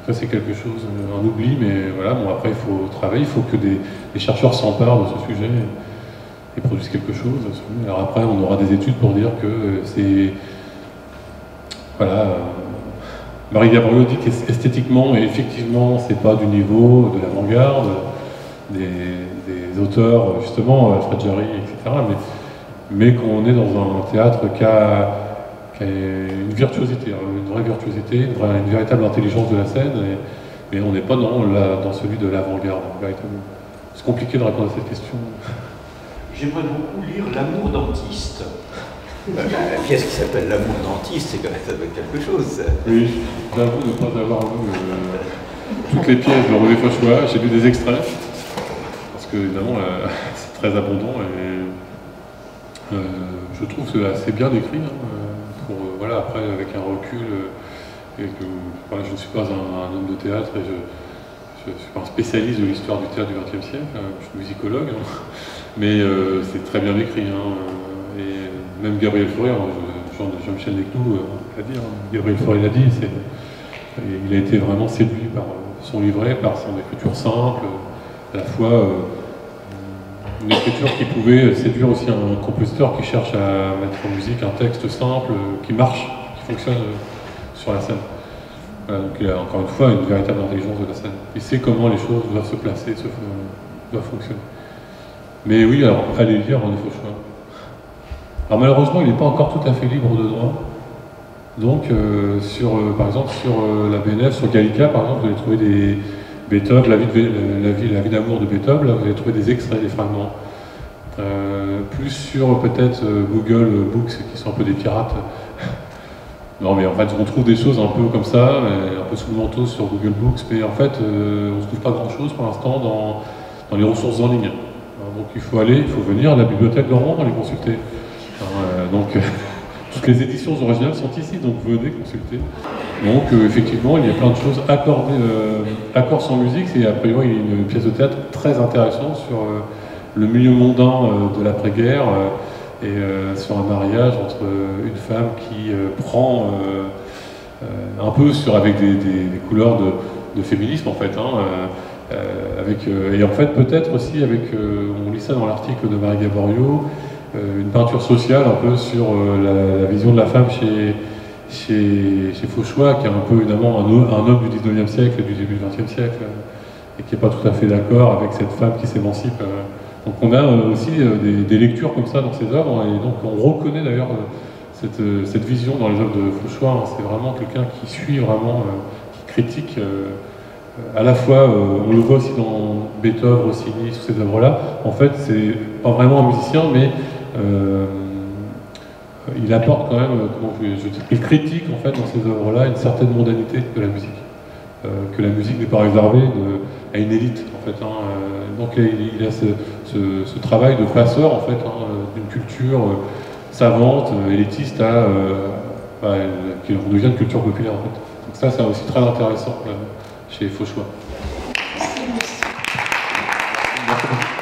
Ça, c'est quelque chose, un oubli, mais voilà, bon, après, il faut travailler, il faut que les chercheurs s'emparent de ce sujet et produisent quelque chose. Alors après, on aura des études pour dire que c'est... Voilà, Marie Gaborio dit qu'esthétiquement, et effectivement, c'est pas du niveau de l'avant-garde, des auteurs, justement, Alfred Jarry, etc., mais qu'on est dans un théâtre qui a une virtuosité, une vraie virtuosité, une véritable intelligence de la scène, mais on n'est pas dans celui de l'avant-garde, véritablement. C'est compliqué de répondre à cette question. J'aimerais beaucoup lire L'amour dentiste. La pièce qui s'appelle L'amour dentiste, c'est quand même, ça doit être quelque chose. Ça. Oui, j'avoue ne pas avoir lu toutes les pièces de René Fauchois. J'ai lu des extraits, parce que évidemment c'est très abondant et je trouve que c'est assez bien écrit. Voilà, après, avec un recul, et que voilà, je ne suis pas un homme de théâtre et je ne suis pas un spécialiste de l'histoire du théâtre du XXe siècle, je suis musicologue, hein, mais c'est très bien écrit. Hein, et même Gabriel Fauré, Jean-Michel Desclous l'a dit, hein, Gabriel Fauré l'a dit, il a été vraiment séduit par son livret, par son écriture simple, à la fois une écriture qui pouvait séduire aussi un compositeur qui cherche à mettre en musique un texte simple, qui marche, qui fonctionne sur la scène. Voilà, donc il a encore une fois une véritable intelligence de la scène. Il sait comment les choses doivent se placer, doivent fonctionner. Mais oui, alors allez lire René Fauchois. Alors malheureusement, il n'est pas encore tout à fait libre de droit. Donc, par exemple, sur la BNF, sur Gallica, par exemple, vous allez trouver des Beethoven, la vie d'amour de Beethoven, là, vous allez trouver des extraits, des fragments. Plus sur peut-être Google Books, qui sont un peu des pirates. Non, mais en fait, on trouve des choses un peu comme ça, un peu sous le manteau sur Google Books, mais en fait, on ne trouve pas grand-chose pour l'instant dans les ressources en ligne. Donc il faut venir à la bibliothèque de Rouen, les consulter. Toutes les éditions originales sont ici, donc venez consulter. Donc effectivement, il y a plein de choses accordées, accords sans musique, c'est a priori une pièce de théâtre très intéressante sur le milieu mondain de l'après-guerre et sur un mariage entre une femme qui prend un peu avec des couleurs de féminisme en fait, hein, et en fait peut-être aussi avec, on lit ça dans l'article de Marie Gaborio, une peinture sociale un peu sur la vision de la femme chez Fauchois, qui est un peu évidemment un homme du 19e siècle et du début du 20e siècle, et qui n'est pas tout à fait d'accord avec cette femme qui s'émancipe. Donc on a aussi des lectures comme ça dans ses œuvres, et donc on reconnaît d'ailleurs cette vision dans les œuvres de Fauchois. C'est vraiment quelqu'un qui suit vraiment, qui critique à la fois, on le voit aussi dans Beethoven, Rossini, toutes ces œuvres-là. En fait, c'est pas vraiment un musicien, mais il apporte quand même, il critique en fait dans ces œuvres-là une certaine mondanité de la musique, que la musique n'est pas réservée à une élite en fait. Donc il a ce travail de passeur en fait, d'une culture savante, élitiste qui devient une culture populaire en fait. Donc ça, c'est aussi très intéressant chez Fauchois. Merci.